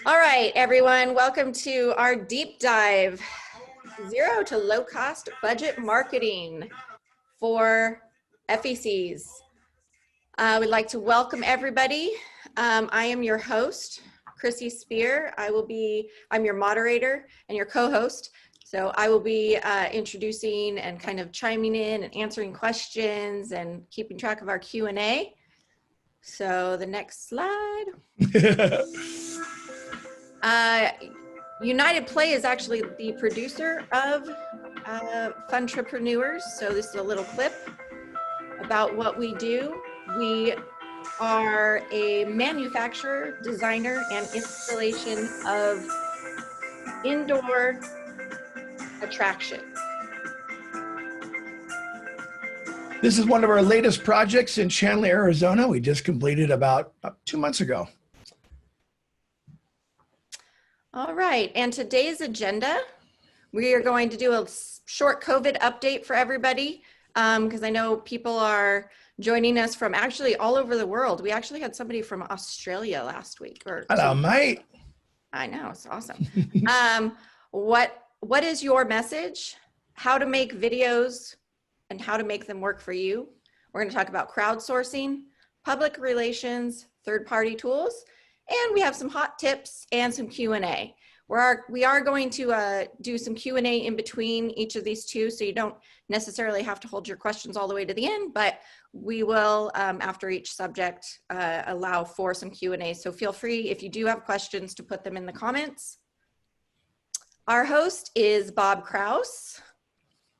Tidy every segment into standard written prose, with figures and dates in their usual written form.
All right, everyone, welcome to our deep dive, zero to low cost budget marketing for FECs. We'd like to welcome everybody. I am your host, Chrissy Spear. I'm your moderator and your co-host. So I will be introducing and kind of chiming in and answering questions and keeping track of our Q&A. So the next slide. United Play is actually the producer of FUNtrepreneurs. So this is a little clip about what we do. We are a manufacturer, designer, and installation of indoor attractions. This is one of our latest projects in Chandler, Arizona. We just completed about 2 months ago. All right, and today's agenda, we are going to do a short COVID update for everybody because I know people are joining us from actually all over the world. We actually had somebody from Australia last week. Hello, mate. I know, it's awesome. What is your message? How to make videos and how to make them work for you. We're going to talk about crowdsourcing, public relations, third-party tools, and we have some hot tips and some Q&A. We are going to do some Q&A in between each of these two, so you don't necessarily have to hold your questions all the way to the end, but we will, after each subject, allow for some Q&A. So feel free, if you do have questions, to put them in the comments. Our host is Bob Krause.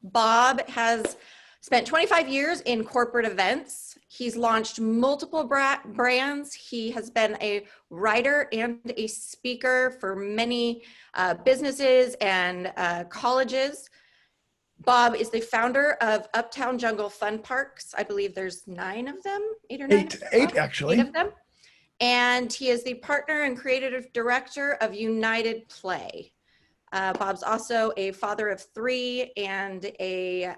Bob has spent 25 years in corporate events. He's launched multiple brands. He has been a writer and a speaker for many businesses and colleges. Bob is the founder of Uptown Jungle Fun Parks. I believe there's 9 of them, 8 or 9? Eight actually. 8 of them. And he is the partner and creative director of United Play. Bob's also a father of 3 and a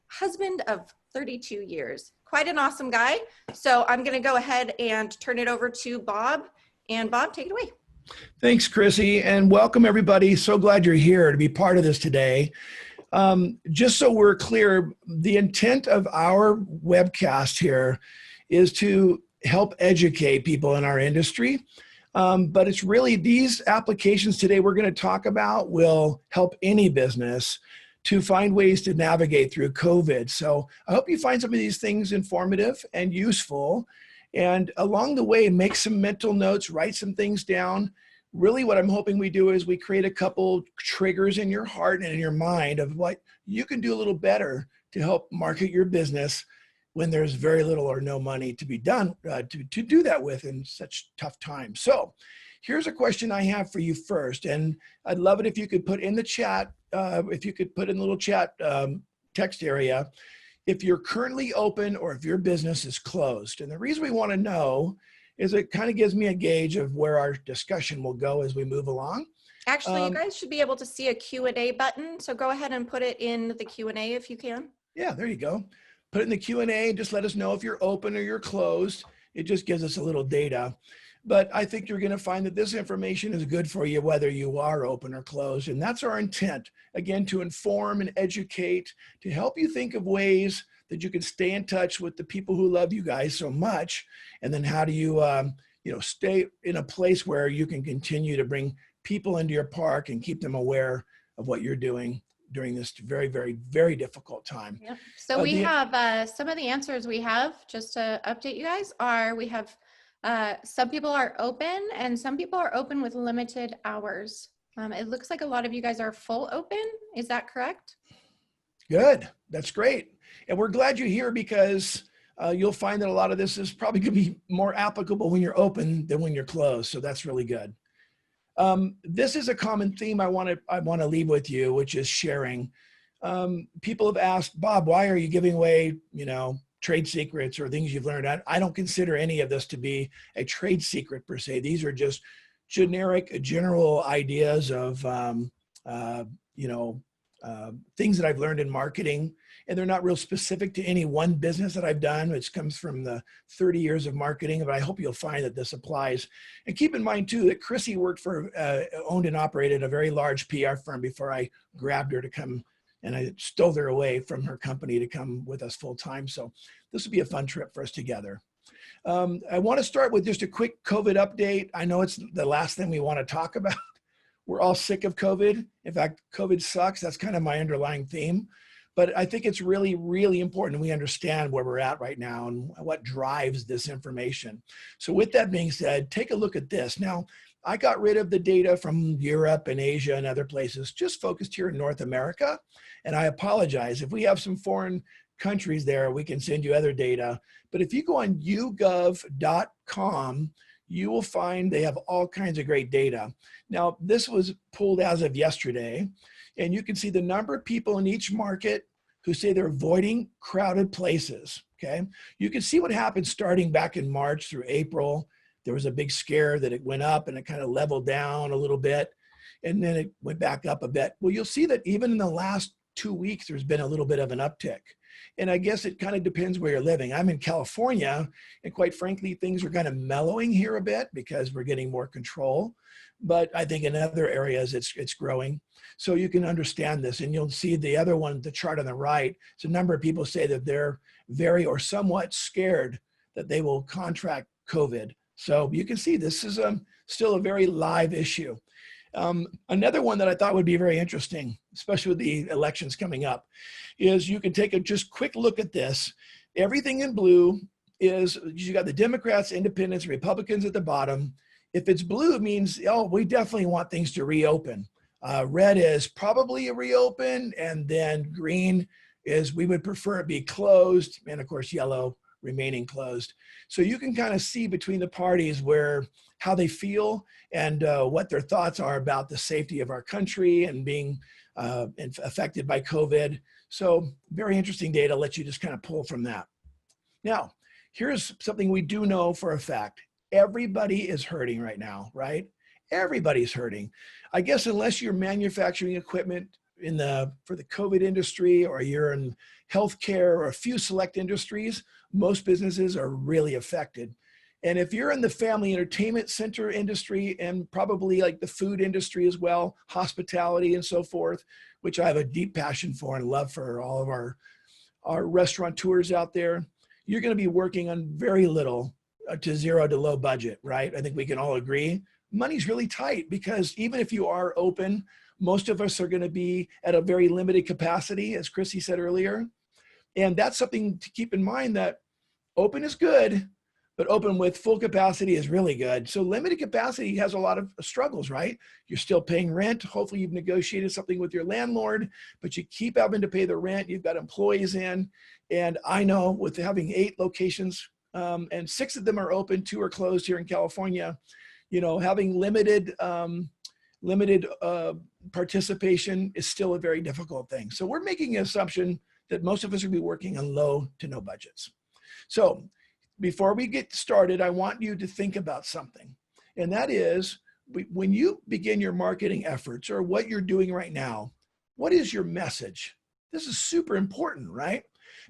husband of 32 years. Quite an awesome guy. So I'm going to go ahead and turn it over to Bob. And Bob, take it away. Thanks, Chrissy, and welcome everybody. So glad you're here to be part of this today. Just so we're clear, the intent of our webcast here is to help educate people in our industry. But it's really these applications today we're going to talk about will help any business to find ways to navigate through COVID. So I hope you find some of these things informative and useful. And along the way, make some mental notes, write some things down. Really what I'm hoping we do is we create a couple triggers in your heart and in your mind of what you can do a little better to help market your business when there's very little or no money to be done to do that with in such tough times. So here's a question I have for you first, and I'd love it if you could put in the chat, if you could put in the little chat text area, if you're currently open or if your business is closed. And the reason we want to know is it kind of gives me a gauge of where our discussion will go as we move along. Actually, you guys should be able to see a Q&A button, so go ahead and put it in the Q&A if you can. Yeah, there you go. Put it in the Q&A, just let us know if you're open or you're closed. It just gives us a little data. But I think you're going to find that this information is good for you whether you are open or closed. And that's our intent, again, to inform and educate, to help you think of ways that you can stay in touch with the people who love you guys so much. And then how do you, stay in a place where you can continue to bring people into your park and keep them aware of what you're doing during this very, very, very difficult time. Yep. So we have some of the answers we have, just to update you guys, we have some people are open and some people are open with limited hours. It looks like a lot of you guys are full open. Is that correct? Good. That's great. And we're glad you're here because you'll find that a lot of this is probably going to be more applicable when you're open than when you're closed. So that's really good. This is a common theme I want to leave with you, which is sharing. People have asked, Bob, why are you giving away, trade secrets or things you've learned? I don't consider any of this to be a trade secret per se. These are just general ideas of, things that I've learned in marketing and they're not real specific to any one business that I've done, which comes from the 30 years of marketing, but I hope you'll find that this applies. And keep in mind too, that Chrissy worked for, owned and operated a very large PR firm before I grabbed her to come, and I stole her away from her company to come with us full time. So this will be a fun trip for us together. I want to start with just a quick COVID update. I know it's the last thing we want to talk about. We're all sick of COVID. In fact, COVID sucks. That's kind of my underlying theme. But I think it's really, really important we understand where we're at right now and what drives this information. So with that being said, take a look at this. Now, I got rid of the data from Europe and Asia and other places, just focused here in North America. And I apologize. If we have some foreign countries there, we can send you other data. But if you go on yougov.com, you will find they have all kinds of great data. Now, this was pulled as of yesterday, and you can see the number of people in each market who say they're avoiding crowded places, okay? You can see what happened starting back in March through April. There was a big scare that it went up and it kind of leveled down a little bit, and then it went back up a bit. Well, you'll see that even in the last 2 weeks, there's been a little bit of an uptick. And I guess it kind of depends where you're living. I'm in California, and quite frankly, things are kind of mellowing here a bit because we're getting more control. But I think in other areas, it's growing. So you can understand this, and you'll see the other one, the chart on the right. So a number of people say that they're very or somewhat scared that they will contract COVID. So you can see this is still a very live issue. Another one that I thought would be very interesting, especially with the elections coming up, is you can take a just quick look at this. Everything in blue is, you got the Democrats, Independents, Republicans at the bottom. If it's blue, it means, oh, we definitely want things to reopen. Red is probably a reopen, and then green is we would prefer it be closed, and of course yellow remaining closed. So you can kind of see between the parties how they feel and what their thoughts are about the safety of our country and being affected by COVID. So very interesting data, let you just kind of pull from that. Now, here's something we do know for a fact. Everybody is hurting right now, right? Everybody's hurting. I guess unless you're manufacturing equipment for the COVID industry, or you're in healthcare or a few select industries, most businesses are really affected. And if you're in the family entertainment center industry, and probably like the food industry as well, hospitality and so forth, which I have a deep passion for and love for all of our restaurateurs out there, you're going to be working on very little to zero to low budget, right? I think we can all agree. Money's really tight because even if you are open, most of us are going to be at a very limited capacity, as Chrissy said earlier. And that's something to keep in mind, that open is good, but open with full capacity is really good. So limited capacity has a lot of struggles, right? You're still paying rent. Hopefully you've negotiated something with your landlord, but you keep having to pay the rent. You've got employees in. And I know with having 8 locations and 6 of them are open, 2 are closed here in California, you know, having limited participation is still a very difficult thing. So we're making an assumption that most of us will be working on low to no budgets. So before we get started, I want you to think about something. And that is, when you begin your marketing efforts or what you're doing right now, what is your message? This is super important, right?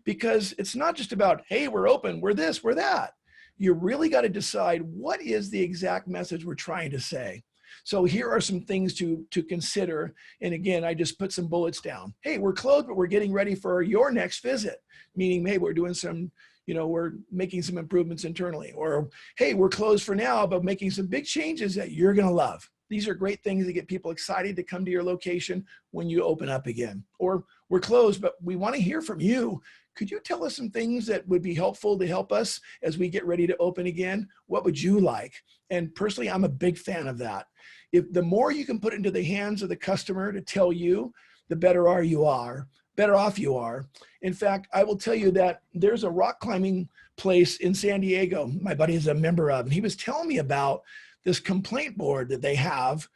Because it's not just about, hey, we're open, we're this, we're that. You really got to decide what is the exact message we're trying to say. So here are some things to consider. And again, I just put some bullets down. Hey, we're closed, but we're getting ready for your next visit. Meaning, maybe we're doing some, we're making some improvements internally. Or, hey, we're closed for now, but making some big changes that you're going to love. These are great things to get people excited to come to your location when you open up again. Or, we're closed, but we want to hear from you. Could you tell us some things that would be helpful to help us as we get ready to open again? What would you like? And personally, I'm a big fan of that. If the more you can put into the hands of the customer to tell you, the better off you are. In fact, I will tell you that there's a rock climbing place in San Diego my buddy is a member of, and he was telling me about this complaint board that they have.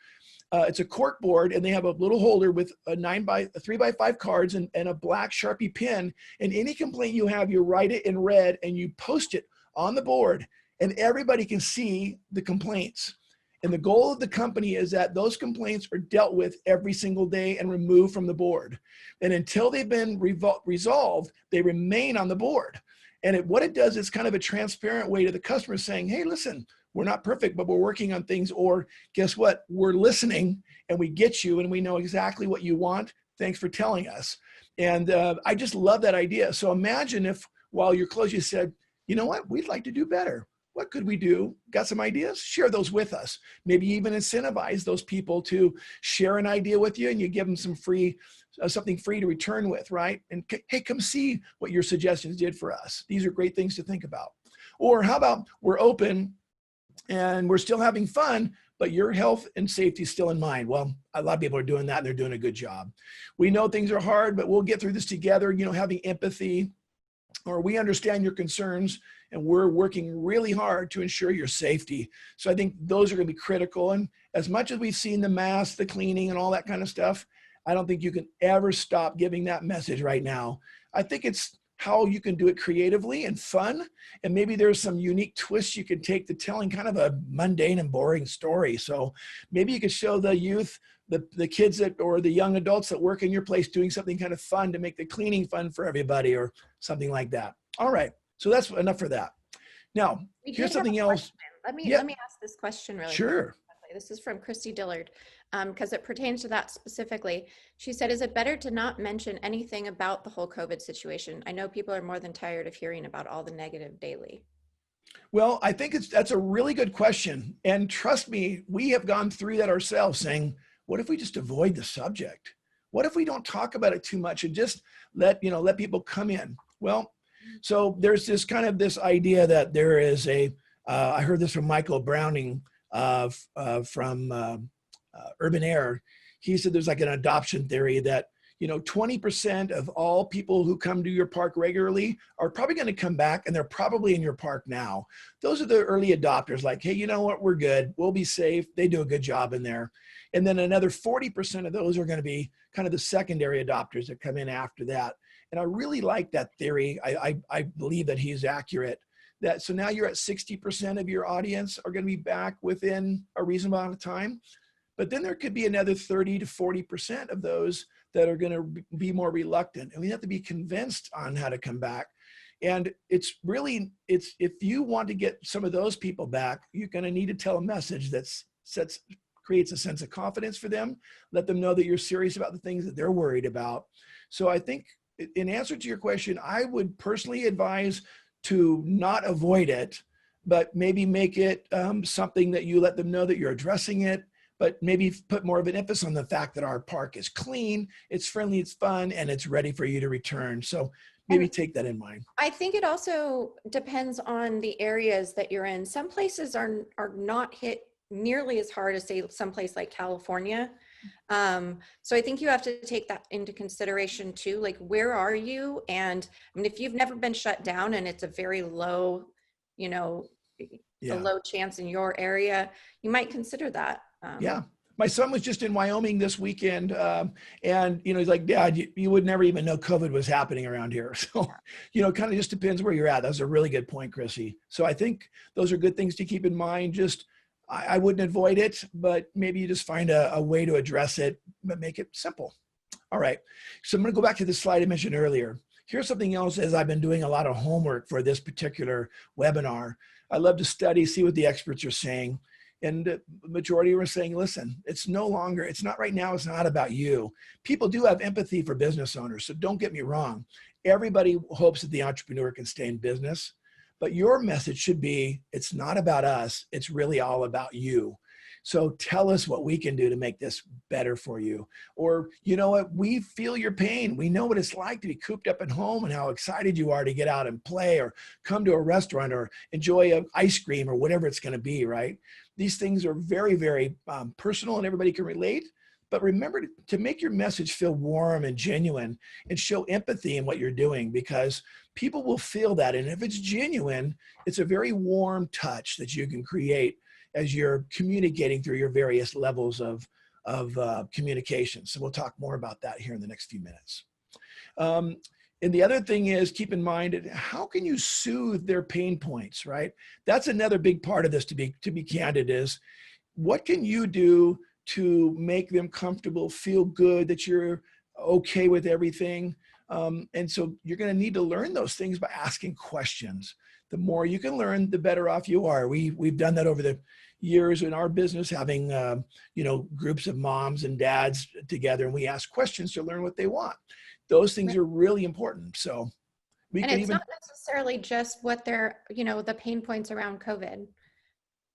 It's a cork board, and they have a little holder with a 3x5 cards and a black Sharpie pen. And any complaint you have, you write it in red and you post it on the board, and everybody can see the complaints. And the goal of the company is that those complaints are dealt with every single day and removed from the board. And until they've been resolved, they remain on the board. And what it does is kind of a transparent way to the customer saying, hey, listen, we're not perfect, but we're working on things. Or guess what? We're listening and we get you and we know exactly what you want. Thanks for telling us. And I just love that idea. So imagine if while you're closed, you said, you know what? We'd like to do better. What could we do? Got some ideas? Share those with us. Maybe even incentivize those people to share an idea with you and you give them some free, something free to return with, right? And hey, come see what your suggestions did for us. These are great things to think about. Or how about we're open and we're still having fun, but your health and safety is still in mind. Well, a lot of people are doing that and they're doing a good job. We know things are hard, but we'll get through this together, you know, having empathy, or we understand your concerns and we're working really hard to ensure your safety. So I think those are going to be critical. And as much as we've seen the masks, the cleaning and all that kind of stuff, I don't think you can ever stop giving that message right now. I think it's how you can do it creatively and fun. And maybe there's some unique twists you can take to telling kind of a mundane and boring story. So maybe you could show the youth, the kids that, or the young adults that work in your place doing something kind of fun to make the cleaning fun for everybody or something like that. All right. So that's enough for that. Now, here's something else. Let me ask this question really Sure. quick. This is from Chrissy Dillard, because it pertains to that specifically. She said, is it better to not mention anything about the whole COVID situation? I know people are more than tired of hearing about all the negative daily. Well, I think that's a really good question. And trust me, we have gone through that ourselves saying, what if we just avoid the subject? What if we don't talk about it too much and just let people come in? Well, so there's this kind of this idea that there is I heard this from Michael Browning from Urban Air. He said there's like an adoption theory that 20% of all people who come to your park regularly are probably going to come back and they're probably in your park now. Those are the early adopters, like, hey, you know what, we're good, we'll be safe, they do a good job in there. And then another 40% of those are going to be kind of the secondary adopters that come in after that. And I really like that theory. I believe that he's accurate. So now you're at 60% of your audience are going to be back within a reasonable amount of time. But then there could be another 30 to 40% of those that are going to be more reluctant. And we have to be convinced on how to come back. And it's if you want to get some of those people back, you're going to need to tell a message that creates a sense of confidence for them. Let them know that you're serious about the things that they're worried about. So I think in answer to your question, I would personally advise to not avoid it, but maybe make it something that you let them know that you're addressing it, but maybe put more of an emphasis on the fact that our park is clean, it's friendly, it's fun, and it's ready for you to return. So maybe take that in mind. I think it also depends on the areas that you're in. Some places are not hit nearly as hard as, say, someplace like California. So I think you have to take that into consideration too. Like, where are you? And I mean, if you've never been shut down and it's a very low, a low chance in your area, you might consider that. Yeah. My son was just in Wyoming this weekend. And, he's like, Dad, you would never even know COVID was happening around here. So, kind of just depends where you're at. That's a really good point, Chrissy. So I think those are good things to keep in mind. Just, I wouldn't avoid it, but maybe you just find a way to address it, but make it simple. All right. So I'm going to go back to the slide I mentioned earlier. Here's something else as I've been doing a lot of homework for this particular webinar. I love to study, see what the experts are saying. And the majority were saying, listen, it's not right now, it's not about you. People do have empathy for business owners, so don't get me wrong. Everybody hopes that the entrepreneur can stay in business, but your message should be, it's not about us, it's really all about you. So tell us what we can do to make this better for you. Or, you know what, we feel your pain. We know what it's like to be cooped up at home and how excited you are to get out and play or come to a restaurant or enjoy an ice cream or whatever it's going to be, right? These things are very, very personal and everybody can relate. But remember to make your message feel warm and genuine and show empathy in what you're doing, because people will feel that. And if it's genuine, it's a very warm touch that you can create as you're communicating through your various levels of communication. So we'll talk more about that here in the next few minutes. And the other thing is, keep in mind, how can you soothe their pain points, right? That's another big part of this, to be candid, is what can you do to make them comfortable, feel good that you're okay with everything? And so you're going to need to learn those things by asking questions. The more you can learn, the better off you are. We've done that over the years in our business, having groups of moms and dads together, and we ask questions to learn what they want. Those things are really important. So we And can it's even not necessarily just what they're, the pain points around COVID,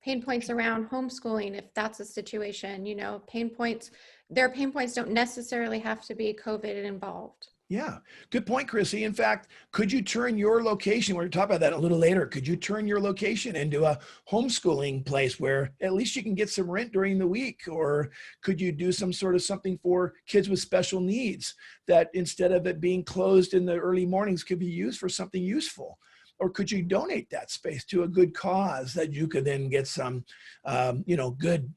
pain points around homeschooling, if that's a situation, pain points, their pain points don't necessarily have to be COVID involved. Yeah, good point, Chrissy. In fact, could you turn your location, we're going to talk about that a little later, could you turn your location into a homeschooling place where at least you can get some rent during the week? Or could you do some sort of something for kids with special needs that instead of it being closed in the early mornings could be used for something useful? Or could you donate that space to a good cause that you could then get some, good,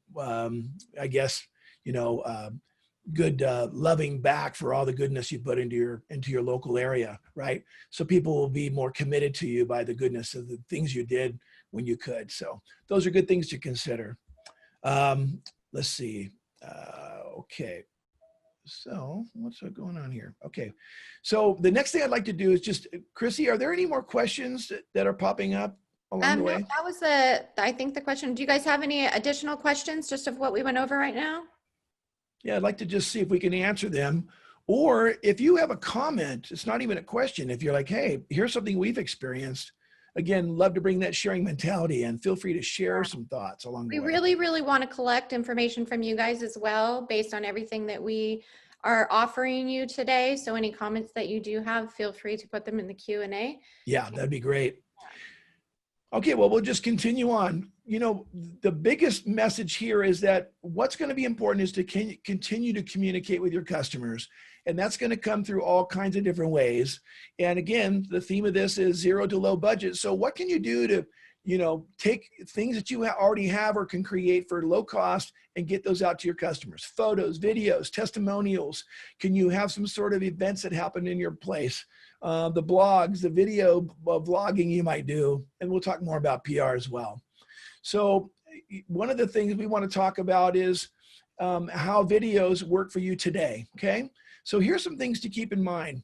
good loving back for all the goodness you put into your local area, right? So people will be more committed to you by the goodness of the things you did when you could. So those are good things to consider. Let's see. Okay. So what's going on here? Okay. So the next thing I'd like to do is just, Chrissy, are there any more questions that are popping up along the way? No, that was I think the question. Do you guys have any additional questions just of what we went over right now? Yeah, I'd like to just see if we can answer them. Or if you have a comment, it's not even a question. If you're like, hey, here's something we've experienced. Again, love to bring that sharing mentality and feel free to share some thoughts along the way. We really, really want to collect information from you guys as well, based on everything that we are offering you today. So any comments that you do have, feel free to put them in the Q&A. Yeah, that'd be great. Okay, well, we'll just continue on. The biggest message here is that what's going to be important is to continue to communicate with your customers. And that's going to come through all kinds of different ways. And again, the theme of this is zero to low budget. So what can you do to, take things that you already have or can create for low cost and get those out to your customers? Photos, videos, testimonials. Can you have some sort of events that happen in your place? The blogs, the video vlogging you might do. And we'll talk more about PR as well. So one of the things we want to talk about is how videos work for you today, okay? So here's some things to keep in mind.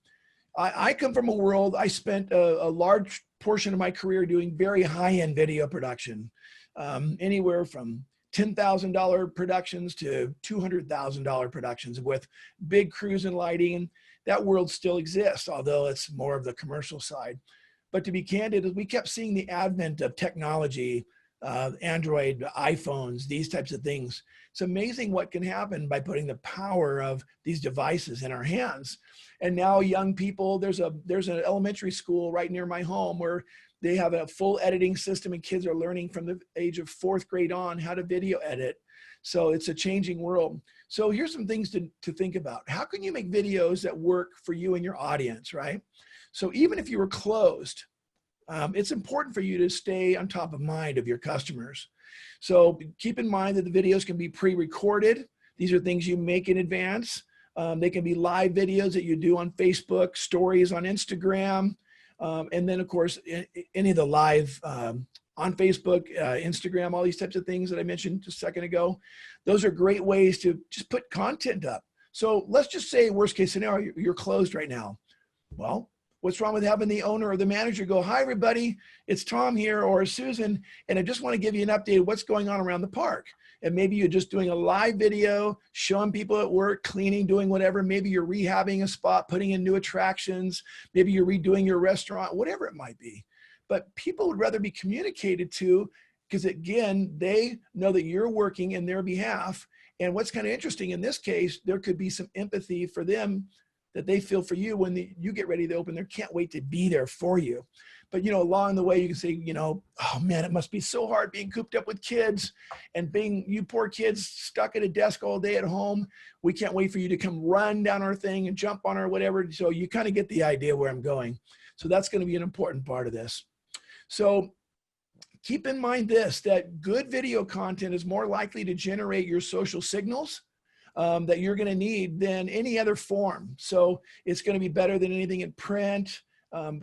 I come from a world, I spent a large portion of my career doing very high-end video production, anywhere from $10,000 productions to $200,000 productions with big crews and lighting. That world still exists, although it's more of the commercial side. But to be candid, we kept seeing the advent of technology, Android, iPhones, these types of things. It's amazing what can happen by putting the power of these devices in our hands. And now young people, there's an elementary school right near my home where they have a full editing system and kids are learning from the age of 4th grade on how to video edit. So it's a changing world. So here's some things to think about. How can you make videos that work for you and your audience, right? So even if you were closed, it's important for you to stay on top of mind of your customers. So keep in mind that the videos can be pre-recorded. These are things you make in advance. They can be live videos that you do on Facebook, stories on Instagram, and then of course, any of the live on Facebook, Instagram, all these types of things that I mentioned just a second ago. Those are great ways to just put content up. So let's just say worst case scenario, you're closed right now. Well, what's wrong with having the owner or the manager go, hi, everybody, it's Tom here or Susan, and I just want to give you an update of what's going on around the park. And maybe you're just doing a live video, showing people at work, cleaning, doing whatever. Maybe you're rehabbing a spot, putting in new attractions. Maybe you're redoing your restaurant, whatever it might be. But people would rather be communicated to because, again, they know that you're working in their behalf. And what's kind of interesting in this case, there could be some empathy for them that they feel for you when you get ready to open. They can't wait to be there for you. But, along the way, you can say, oh man, it must be so hard being cooped up with kids and being you poor kids stuck at a desk all day at home. We can't wait for you to come run down our thing and jump on our whatever. So you kind of get the idea where I'm going. So that's going to be an important part of this. So keep in mind this, that good video content is more likely to generate your social signals that you're going to need than any other form. So it's going to be better than anything in print.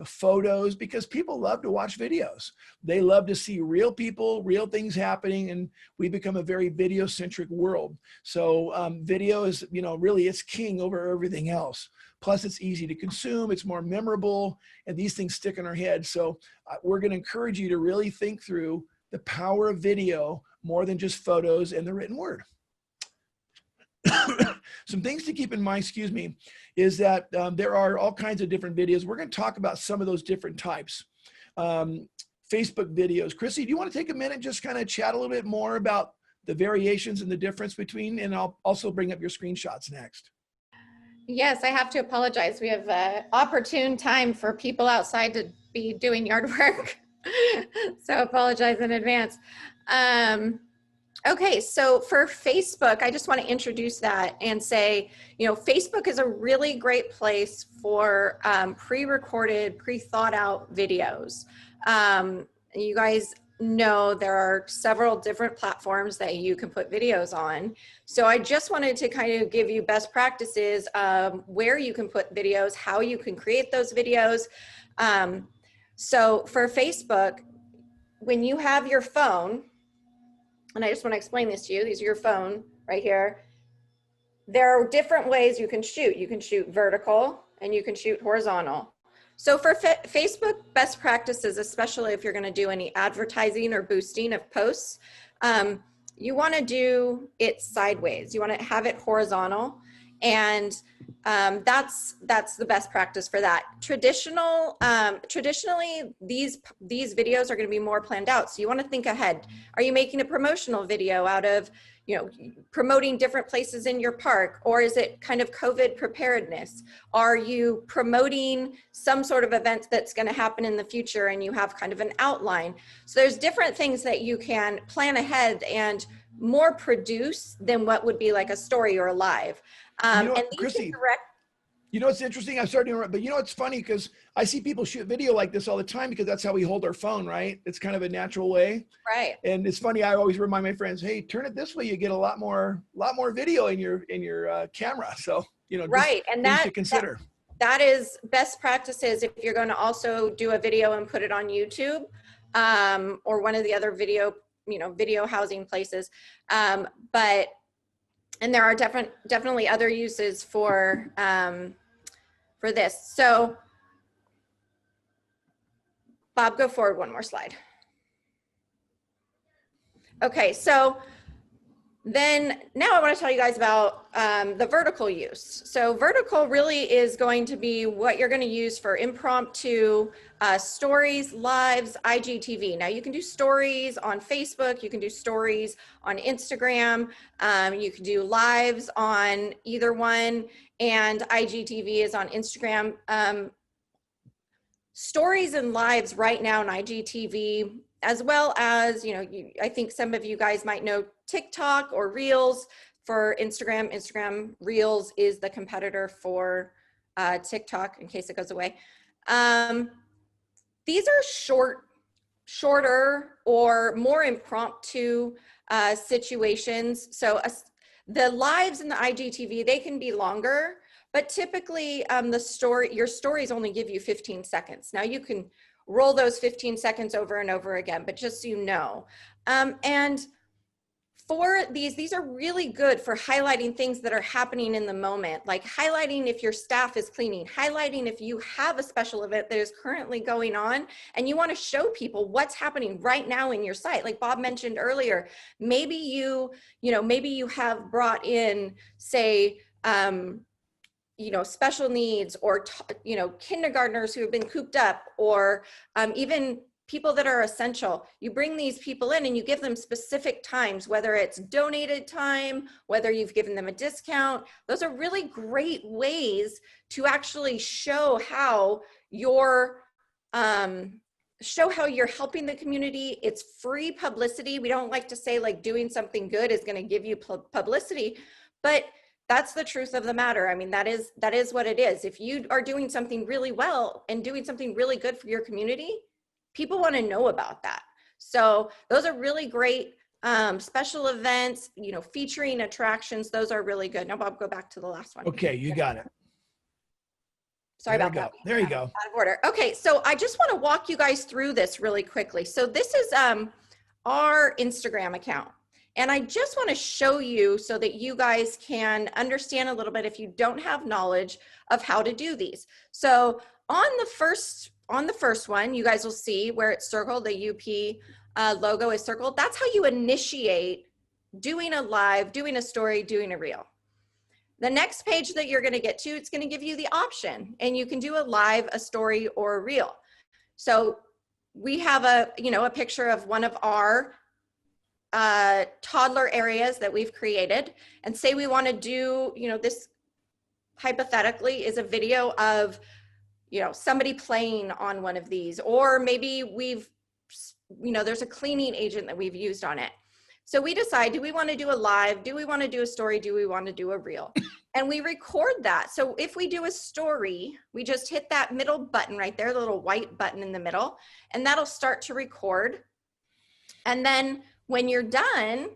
photos, because people love to watch videos. They love to see real people, real things happening, and we become a very video-centric world. So video is, you know, really it's king over everything else. Plus it's easy to consume, it's more memorable, and these things stick in our head. So we're going to encourage you to really think through the power of video more than just photos and the written word. Some things to keep in mind, excuse me, is that there are all kinds of different videos. We're going to talk about some of those different types. Facebook videos. Chrissy, do you want to take a minute, just kind of chat a little bit more about the variations and the difference between, and I'll also bring up your screenshots next. Yes, I have to apologize. We have an opportune time for people outside to be doing yard work. So apologize in advance. Okay, so for Facebook, I just want to introduce that and say, you know, Facebook is a really great place for pre-recorded, pre-thought out videos. You guys know there are several different platforms that you can put videos on. So I just wanted to kind of give you best practices where you can put videos, how you can create those videos. So for Facebook, when you have your phone, and I just want to explain this to you, these are your phone right here. There are different ways you can shoot. You can shoot vertical and you can shoot horizontal. So for Facebook best practices, especially if you're going to do any advertising or boosting of posts, you want to do it sideways. You want to have it horizontal, and that's the best practice for that. Traditionally, these videos are going to be more planned out. So you want to think ahead. Are you making a promotional video out of, you know, promoting different places in your park, or is it kind of COVID preparedness? Are you promoting some sort of event that's going to happen in the future and you have kind of an outline? So there's different things that you can plan ahead and more produce than what would be like a story or a live. You know, And these Chrissy, direct. you know, it's interesting. I'm sorry to interrupt, but you know, it's funny because I see people shoot video like this all the time because that's how we hold our phone, right? It's kind of a natural way. Right. And it's funny. I always remind my friends, hey, turn it this way. You get a lot more video in your camera. So, you know, Right. And things to consider. That is best practices if you're going to also do a video and put it on YouTube, or one of the other video housing places. And there are definitely other uses for this. So Bob, go forward one more slide. Okay, so then now I want to tell you guys about the vertical use. So vertical really is going to be what you're going to use for impromptu stories, lives, IGTV. Now you can do stories on Facebook, you can do stories on Instagram, you can do lives on either one, and IGTV is on Instagram. Stories and lives right now on IGTV, as well as, you know, I think some of you guys might know TikTok or Reels for Instagram. Instagram Reels is the competitor for TikTok in case it goes away. These are shorter or more impromptu situations. So the lives in the IGTV, they can be longer, but typically your stories only give you 15 seconds. Now you can roll those 15 seconds over and over again, but just so you know. And for these are really good for highlighting things that are happening in the moment, like highlighting if your staff is cleaning, highlighting if you have a special event that is currently going on and you want to show people what's happening right now in your site. Like Bob mentioned earlier, maybe you have brought in, say, special needs, or, kindergartners who have been cooped up, or even people that are essential. You bring these people in and you give them specific times, whether it's donated time, whether you've given them a discount. Those are really great ways to actually show how you're helping the community. It's free publicity. We don't like to say like doing something good is going to give you publicity, but that's the truth of the matter. I mean, that is what it is. If you are doing something really well and doing something really good for your community, people want to know about that. So those are really great special events, featuring attractions. Those are really good. Now, Bob, go back to the last one. Okay, you got it. Sorry about that. There you go. Out of order. Okay, so I just want to walk you guys through this really quickly. So this is our Instagram account. And I just want to show you so that you guys can understand a little bit if you don't have knowledge of how to do these. So on the first one, you guys will see where it's circled, the UP logo is circled. That's how you initiate doing a live, doing a story, doing a reel. The next page that you're going to get to, it's going to give you the option, and you can do a live, a story, or a reel. So we have a picture of one of our toddler areas that we've created, and say we want to do, this hypothetically is a video of, somebody playing on one of these, or maybe there's a cleaning agent that we've used on it. So we decide, do we want to do a live? Do we want to do a story? Do we want to do a reel? And we record that. So if we do a story, we just hit that middle button right there, the little white button in the middle, and that'll start to record. And then when you're done,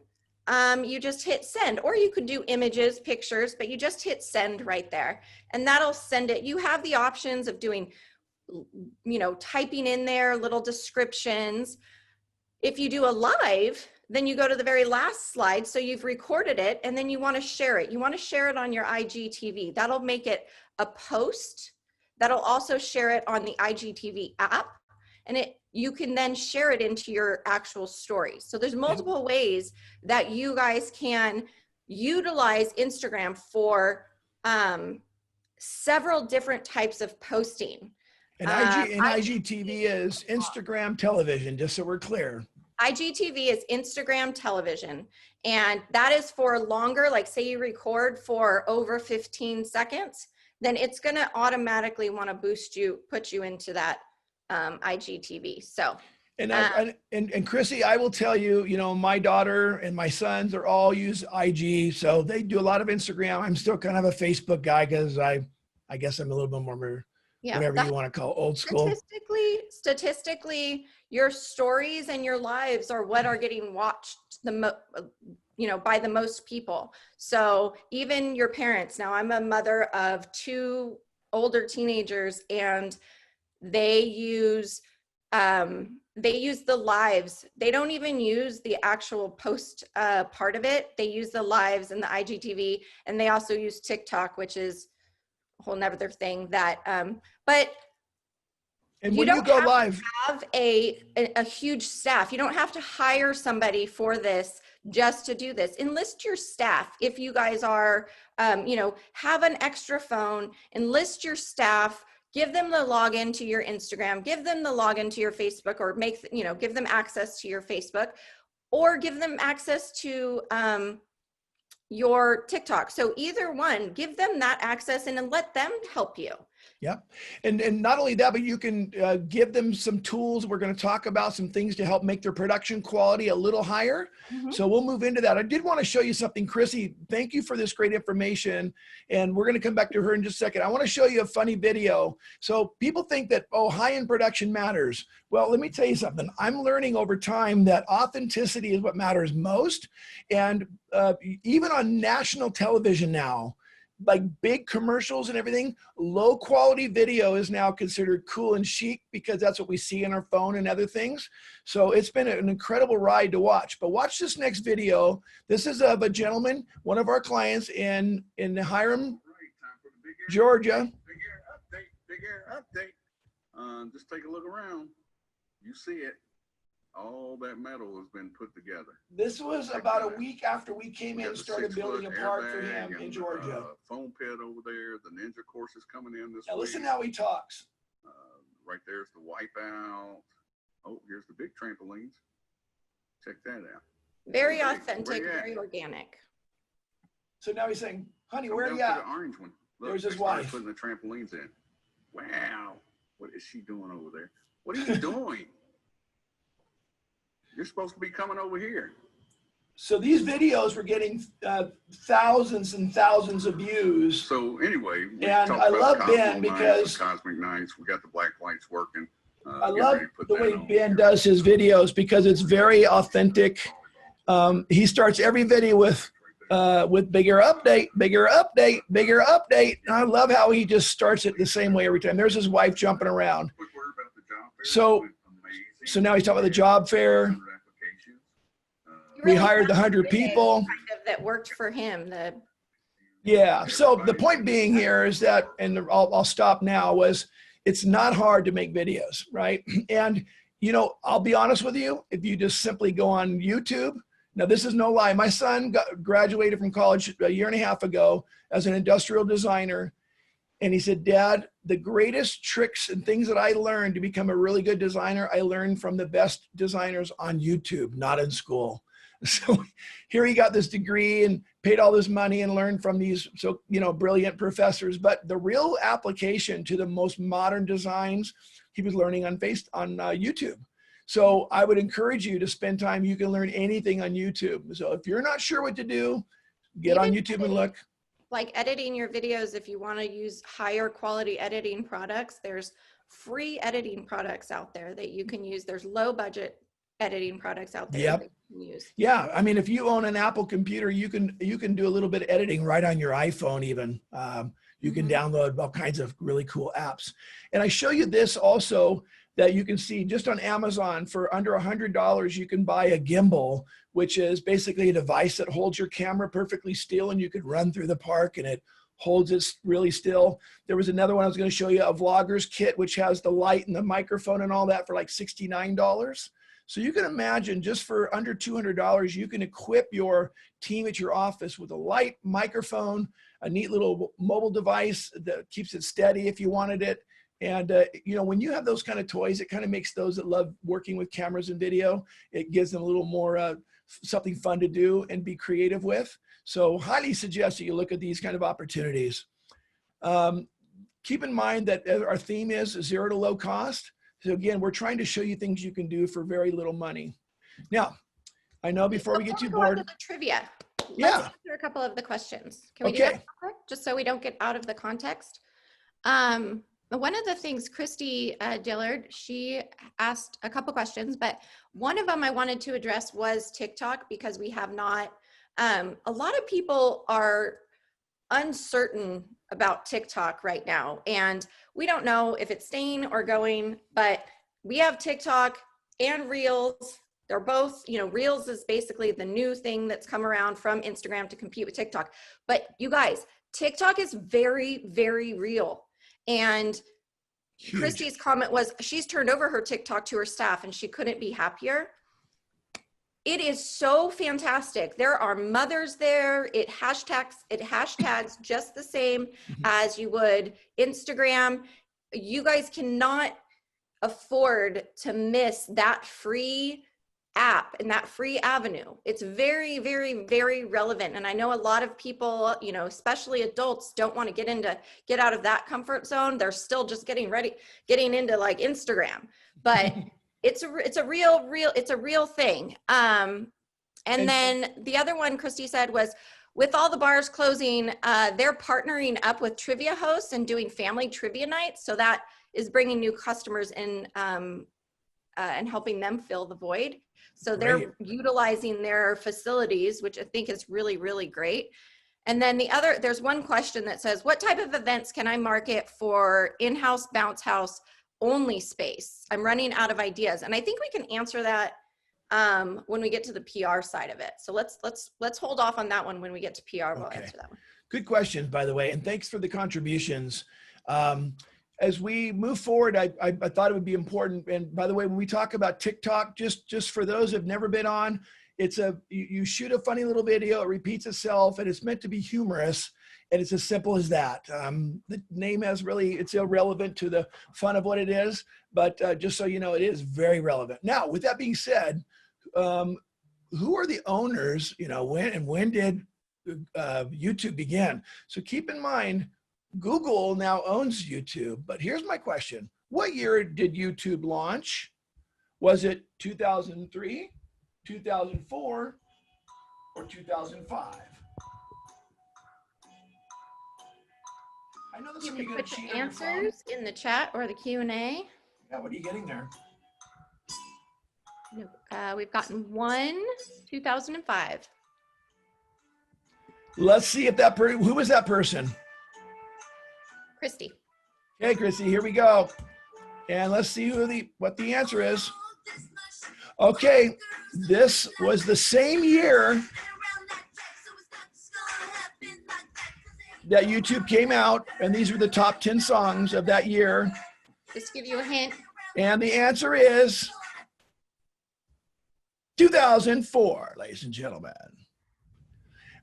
you just hit send, or you could do images, pictures, but you just hit send right there. And that'll send it. You have the options of doing, typing in there little descriptions. If you do a live, then you go to the very last slide. So you've recorded it, and then you want to share it. You want to share it on your IGTV. That'll make it a post. That'll also share it on the IGTV app, and you can then share it into your actual story. So there's multiple ways that you guys can utilize Instagram for several different types of posting. And IGTV is Instagram television, just so we're clear. IGTV is Instagram television, and that is for longer, like say you record for over 15 seconds, then it's going to automatically want to put you into that IGTV. So, and Chrissy, I will tell you, my daughter and my sons are all use IG, so they do a lot of Instagram. I'm still kind of a Facebook guy because I guess I'm a little bit more, whatever you want to call old school. Statistically, your stories and your lives are what are getting watched by the most people. So even your parents. Now, I'm a mother of 2 older teenagers, and they use the lives. They don't even use the actual post part of it. They use the lives and the IGTV, and they also use TikTok, which is a whole nother thing that, but and when you go live, have a huge staff. You don't have to hire somebody for this just to do this. Enlist your staff. If you guys are, have an extra phone, enlist your staff, give them the login to your Instagram, give them the login to your Facebook, or give them access to your Facebook, or give them access to your TikTok. So either one, give them that access and then let them help you. Yeah. And not only that, but you can give them some tools. We're going to talk about some things to help make their production quality a little higher. Mm-hmm. So we'll move into that. I did want to show you something, Chrissy. Thank you for this great information. And we're going to come back to her in just a second. I want to show you a funny video. So people think that, high-end production matters. Well, let me tell you something. I'm learning over time that authenticity is what matters most. And even on national television now, like big commercials and everything, low quality video is now considered cool and chic because that's what we see in our phone and other things. So it's been an incredible ride to watch. But watch this next video. This is of a gentleman, one of our clients in Hiram, Georgia. Big air update. Just take a look around. You see it. All that metal has been put together. This was about a week after we came in and started building a park for him in Georgia. Foam pit over there. The Ninja course is coming in this now week. Listen how he talks. Right there's the Wipeout. Oh, here's the big trampolines. Check that out. Very authentic, very organic. So now he's saying, honey, where are you at? The orange one. Look, there's his wife. Putting the trampolines in. Wow. What is she doing over there? What are you doing? You're supposed to be coming over here. So these videos were getting thousands and thousands of views. So anyway, and I love Ben because Cosmic Nights, we got the black lights working. I love the way Ben does his videos because it's very authentic. He starts every video with, with bigger update, bigger update, bigger update. And I love how he just starts it the same way every time. There's his wife jumping around. Quick word about the job fair. So, It went amazing. so now he's talking about the job fair. 100 applications. We Really hired the found 100 a way people. kind of that worked for him. Yeah. So the point being here is that, and I'll stop now, was it's not hard to make videos, right? And, you know, I'll be honest with you, if you just simply go on YouTube, now this is no lie. My son graduated from college a year and a half ago as an industrial designer. And he said, Dad, the greatest tricks and things that I learned to become a really good designer, I learned from the best designers on YouTube, not in school. So here he got this degree and paid all this money and learned from these, so, you know, brilliant professors. But the real application to the most modern designs, he was learning on YouTube. So I would encourage you to spend time. You can learn anything on YouTube. So if you're not sure what to do, get on YouTube and look. Like editing your videos, if you want to use higher quality editing products, there's free editing products out there that you can use. There's low budget editing products out there Yep. that you can use. Yeah, I mean, if you own an Apple computer, you can do a little bit of editing right on your iPhone even. You can download all kinds of really cool apps. And I show you this also, that you can see just on Amazon for under $100, you can buy a gimbal, which is basically a device that holds your camera perfectly still, and you could run through the park and it holds it really still. There was another one I was going to show you, a vlogger's kit, which has the light and the microphone and all that for like $69. So you can imagine just for under $200, you can equip your team at your office with a light, microphone, a neat little mobile device that keeps it steady if you wanted it. And, you know, when you have those kind of toys, it kind of makes those that love working with cameras and video, it gives them a little more something fun to do and be creative with. So highly suggest that you look at these kind of opportunities. Keep in mind that our theme is zero to low cost. So again, we're trying to show you things you can do for very little money. Now, I know before we get too bored. The trivia. Yeah. Let's answer a couple of the questions. Can we do that real quick? Just so we don't get out of the context. One of the things, Christy Dillard, she asked a couple questions, but one of them I wanted to address was TikTok, because we have not, a lot of people are uncertain about TikTok right now, and we don't know if it's staying or going, but we have TikTok and Reels. They're both, you know, Reels is basically the new thing that's come around from Instagram to compete with TikTok. But you guys, TikTok is very, very real. And huge. Christy's comment was she's turned over her TikTok to her staff and she couldn't be happier. It is so fantastic. There are mothers there. It hashtags just the same as you would Instagram. You guys cannot afford to miss that free app and that free avenue. It's very, very, very relevant. And I know a lot of people, you know, especially adults, don't want to get out of that comfort zone. They're still just getting into like Instagram, but it's a real thing. And then the other one Christy said was, with all the bars closing, they're partnering up with trivia hosts and doing family trivia nights. So that is bringing new customers in and helping them fill the void. So they're utilizing their facilities, which I think is really, really great. And then there's one question that says, what type of events can I market for in-house bounce house only space? I'm running out of ideas. And I think we can answer that when we get to the PR side of it. So let's hold off on that one. When we get to PR, we'll answer that one. Good questions, by the way, and thanks for the contributions. As we move forward, I thought it would be important. And by the way, when we talk about TikTok, just for those who've never been on, you shoot a funny little video, it repeats itself, and it's meant to be humorous. And it's as simple as that. The name it's irrelevant to the fun of what it is, but just so you know, it is very relevant. Now, with that being said, who are the owners, you know, when did YouTube begin? So keep in mind, Google now owns YouTube, but here's my question. What year did YouTube launch? Was it 2003, 2004, or 2005? I know this is going to put the answers in the chat or the Q&A. Yeah, what are you getting there? We've gotten 2005. Let's see if that person, who was that person? Christy. Okay, Chrissy, here we go. And let's see what the answer is. Okay, this was the same year that YouTube came out, and these were the top 10 songs of that year. Just give you a hint. And the answer is 2004, ladies and gentlemen.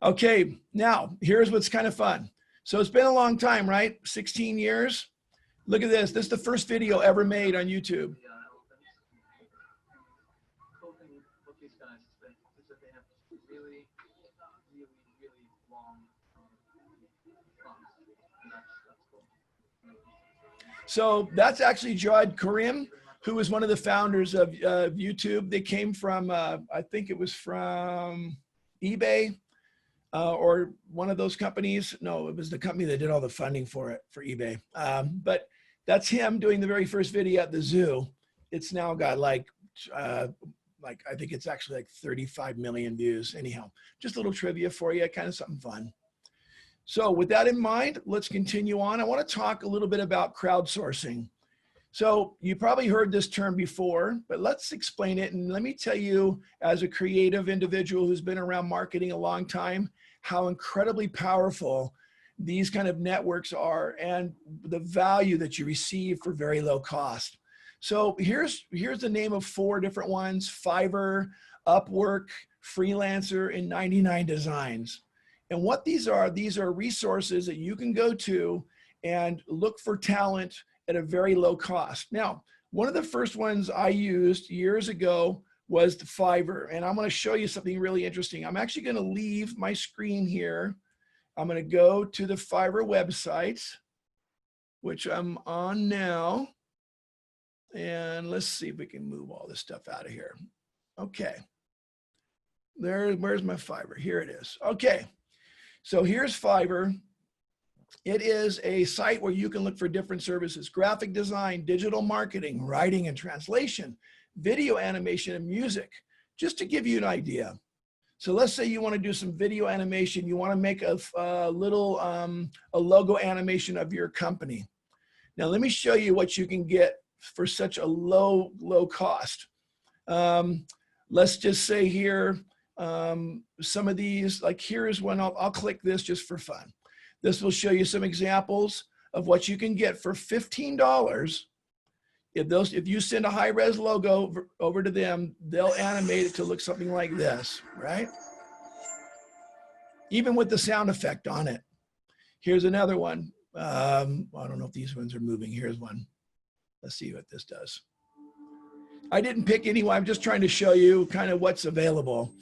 Okay, now here's what's kind of fun. So it's been a long time, right? 16 years. Look at this. This is the first video ever made on YouTube. So that's actually Jawed Karim, who was one of the founders of YouTube. They came from, I think it was from eBay or one of those companies. No, it was the company that did all the funding for it, for eBay. But that's him doing the very first video at the zoo. It's now got like I think it's actually like 35 million views. Anyhow, just a little trivia for you, kind of something fun. So with that in mind, let's continue on. I want to talk a little bit about crowdsourcing. So you probably heard this term before, but let's explain it. And let me tell you, as a creative individual who's been around marketing a long time, how incredibly powerful these kind of networks are and the value that you receive for very low cost. So here's the name of 4 different ones: Fiverr, Upwork, Freelancer, and 99 Designs. And what these are resources that you can go to and look for talent at a very low cost. Now, one of the first ones I used years ago was the Fiverr, and I'm going to show you something really interesting. I'm actually going to leave my screen here. I'm going to go to the Fiverr website, which I'm on now. And let's see if we can move all this stuff out of here. Okay. Where's my Fiverr? Here it is. Okay. So here's Fiverr. It is a site where you can look for different services: graphic design, digital marketing, writing and translation, video animation, and music, just to give you an idea. So let's say you want to do some video animation. You want to make a logo animation of your company. Now, let me show you what you can get for such a low cost. Let's just say here, some of these, like here's one, I'll click this just for fun. This will show you some examples of what you can get for $15. If you send a high-res logo over to them, they'll animate it to look something like this, right? Even with the sound effect on it. Here's another one. I don't know if these ones are moving. Here's one. Let's see what this does. I didn't pick any one. I'm just trying to show you kind of what's available.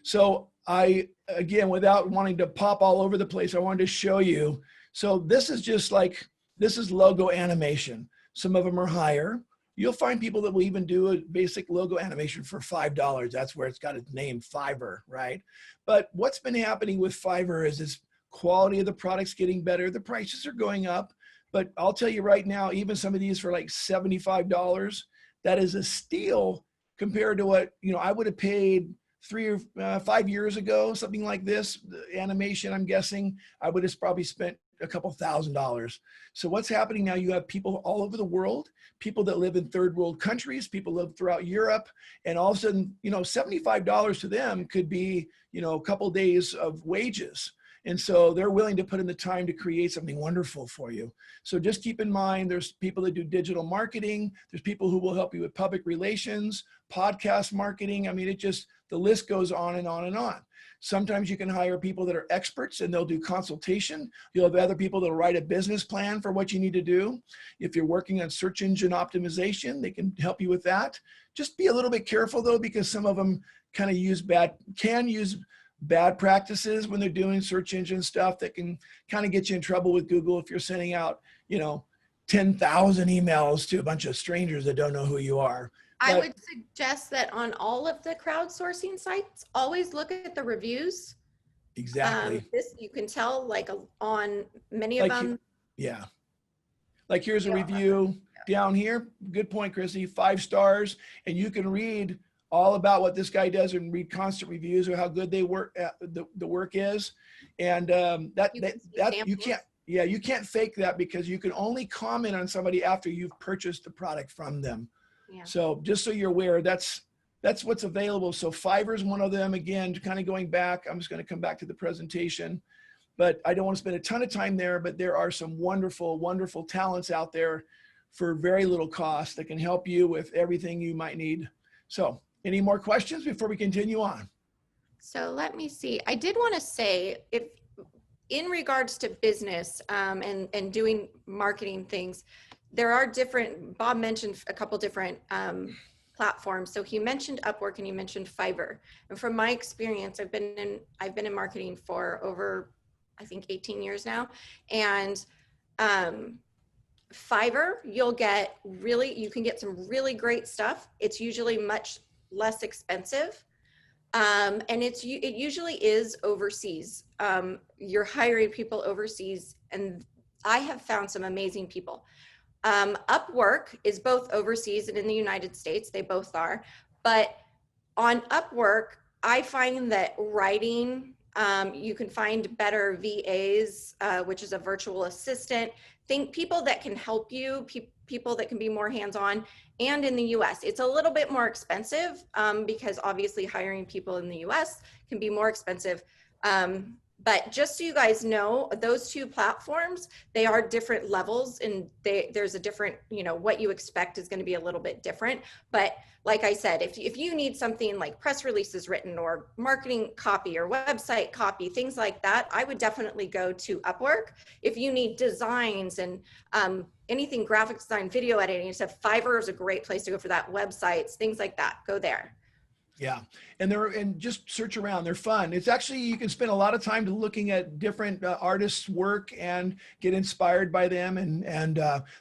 So again, without wanting to pop all over the place, I wanted to show you. So this is just like, this is logo animation. Some of them are higher. You'll find people that will even do a basic logo animation for $5. That's where it's got its name, Fiverr, right? But what's been happening with Fiverr is its quality of the product's getting better. The prices are going up. But I'll tell you right now, even some of these for like $75, that is a steal compared to what, I would have paid 3 or 5 years ago, something like this. The animation, I'm guessing, I would have probably spent a couple $1,000s. So what's happening now, you have people all over the world, people that live in third world countries, people live throughout Europe, and all of a sudden, $75 to them could be, a couple days of wages. And so they're willing to put in the time to create something wonderful for you. So just keep in mind, there's people that do digital marketing. There's people who will help you with public relations, podcast marketing. I mean, the list goes on and on and on. Sometimes you can hire people that are experts and they'll do consultation. You'll have other people that'll write a business plan for what you need to do. If you're working on search engine optimization, they can help you with that. Just be a little bit careful though, because some of them kind of use bad practices when they're doing search engine stuff that can kind of get you in trouble with Google if you're sending out, 10,000 emails to a bunch of strangers that don't know who you are. I would suggest that on all of the crowdsourcing sites, always look at the reviews. Exactly. This you can tell, like on many of them. Yeah. Like here's a review down here. Good point, Chrissy. 5 stars. And you can read all about what this guy does and read constant reviews of how good they work, the work is. And that you can't, yeah, you can't fake that, because you can only comment on somebody after you've purchased the product from them. Yeah. So just so you're aware, that's what's available. So Fiverr is one of them. Again, kind of going back, I'm just going to come back to the presentation, but I don't want to spend a ton of time there, but there are some wonderful, wonderful talents out there for very little cost that can help you with everything you might need. So any more questions before we continue on? So let me see. I did want to say, if in regards to business and doing marketing things, there are different, Bob mentioned a couple different platforms. So he mentioned Upwork and he mentioned Fiverr. And from my experience, I've been in marketing for over, I think, 18 years now. And Fiverr, you can get some really great stuff. It's usually much less expensive. And it usually is overseas. You're hiring people overseas, and I have found some amazing people. Upwork is both overseas and in the United States. They both are. But on Upwork, I find that writing, you can find better VAs, which is a virtual assistant. Think people that can help you, people that can be more hands-on. And in the US, it's a little bit more expensive because obviously hiring people in the US can be more expensive. But just so you guys know, those two platforms, they are different levels, and there's a different, what you expect is going to be a little bit different. But like I said, if you need something like press releases written or marketing copy or website copy, things like that, I would definitely go to Upwork. If you need designs and anything graphic design, video editing stuff, Fiverr is a great place to go for that. Websites, things like that, go there. Yeah, and just search around. They're fun. It's actually, you can spend a lot of time looking at different artists' work and get inspired by them. And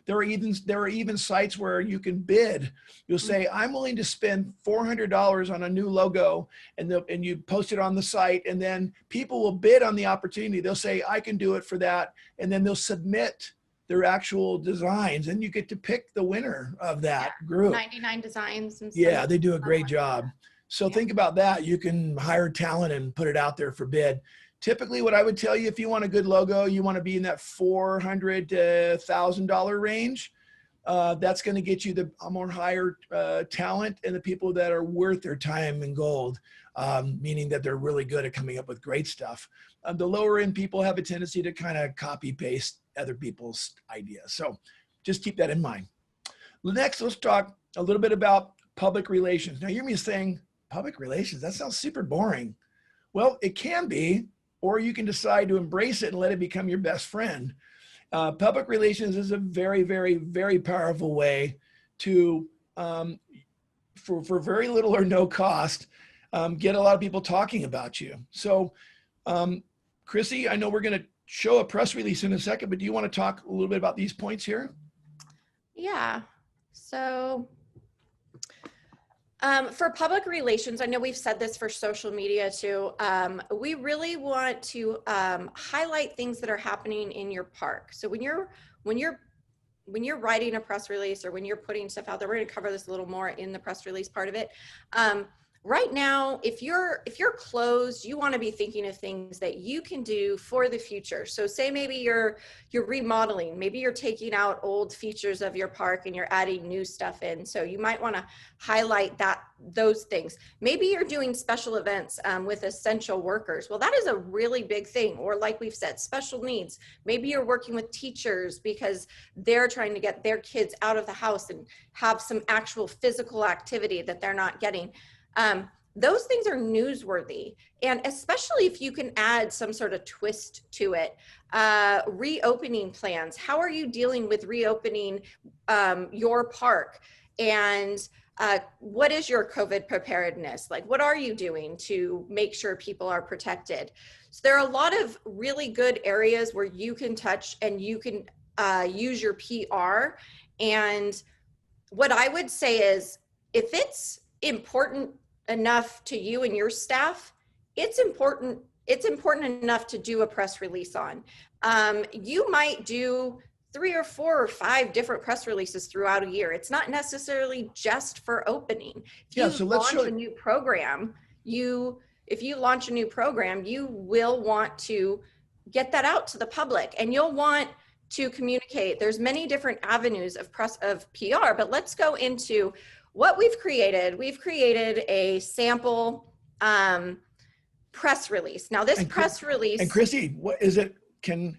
there are even sites where you can bid. You'll say, I'm willing to spend $400 on a new logo, and you post it on the site, and then people will bid on the opportunity. They'll say, I can do it for that, and then they'll submit their actual designs, and you get to pick the winner of that group. 99 designs and stuff. Yeah, they do a great job. So think about that. You can hire talent and put it out there for bid. Typically, what I would tell you, if you want a good logo, you want to be in that $400 to $1,000 range. That's going to get you the more higher talent and the people that are worth their time and gold, meaning that they're really good at coming up with great stuff. The lower end people have a tendency to kind of copy paste other people's ideas. So just keep that in mind. Next, let's talk a little bit about public relations. Now, you're me saying, public relations, that sounds super boring. Well, it can be, or you can decide to embrace it and let it become your best friend. Public relations is a very, very, very powerful way to, for very little or no cost, get a lot of people talking about you. So, Chrissy, I know we're going to show a press release in a second, but do you want to talk a little bit about these points here? Yeah. So for public relations, I know we've said this for social media too. We really want to highlight things that are happening in your park. So when you're writing a press release or when you're putting stuff out there, we're going to cover this a little more in the press release part of it. Right now, if you're closed, you want to be thinking of things that you can do for the future. So say maybe you're remodeling, maybe you're taking out old features of your park and you're adding new stuff in. So you might want to highlight those things. Maybe you're doing special events with essential workers. Well, that is a really big thing. Or like we've said, special needs. Maybe you're working with teachers because they're trying to get their kids out of the house and have some actual physical activity that they're not getting. Those things are newsworthy, and especially if you can add some sort of twist to it. Reopening plans. How are you dealing with reopening your park? And what is your COVID preparedness? Like, what are you doing to make sure people are protected? So there are a lot of really good areas where you can touch and you can use your PR. And what I would say is, if it's important enough to you and your staff, it's important enough to do a press release on. You might do 3 or 4 or 5 different press releases throughout a year. It's not necessarily just for opening. If you So let's launch a new program, if you launch a new program, you will want to get that out to the public, and you'll want to communicate. There's many different avenues of PR, but let's go into what we've created. We've created a sample press release. Now this press release. And Chrissy, what is it?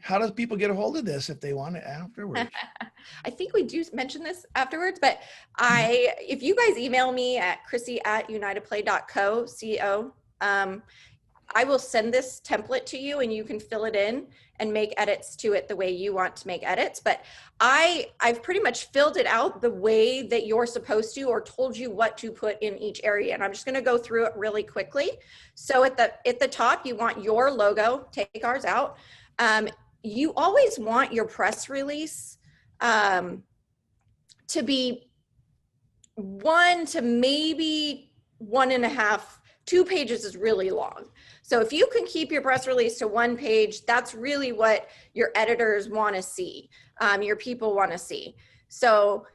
How does people get a hold of this if they want it afterwards? I think we do mention this afterwards, but if you guys email me at chrissy@unitedplay.co, I will send this template to you, and you can fill it in and make edits to it the way you want to make edits. But I've pretty much filled it out the way that you're supposed to, or told you what to put in each area. And I'm just going to go through it really quickly. So at the top, you want your logo. Take ours out. You always want your press release to be 1 to maybe 1.5, 2 pages is really long. So if you can keep your press release to 1 page, that's really what your editors want to see, your people want to see. So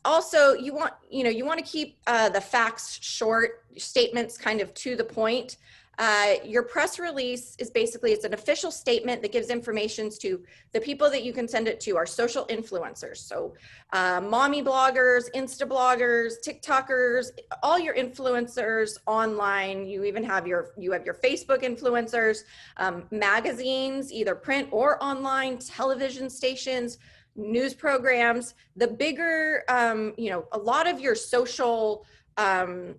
also you want to keep the facts short, statements kind of to the point. Your press release is basically, it's an official statement that gives information to the people that you can send it to, are social influencers. So mommy bloggers, Insta bloggers, TikTokers, all your influencers online. You even have your Facebook influencers, magazines, either print or online, television stations, news programs. The bigger, a lot of your social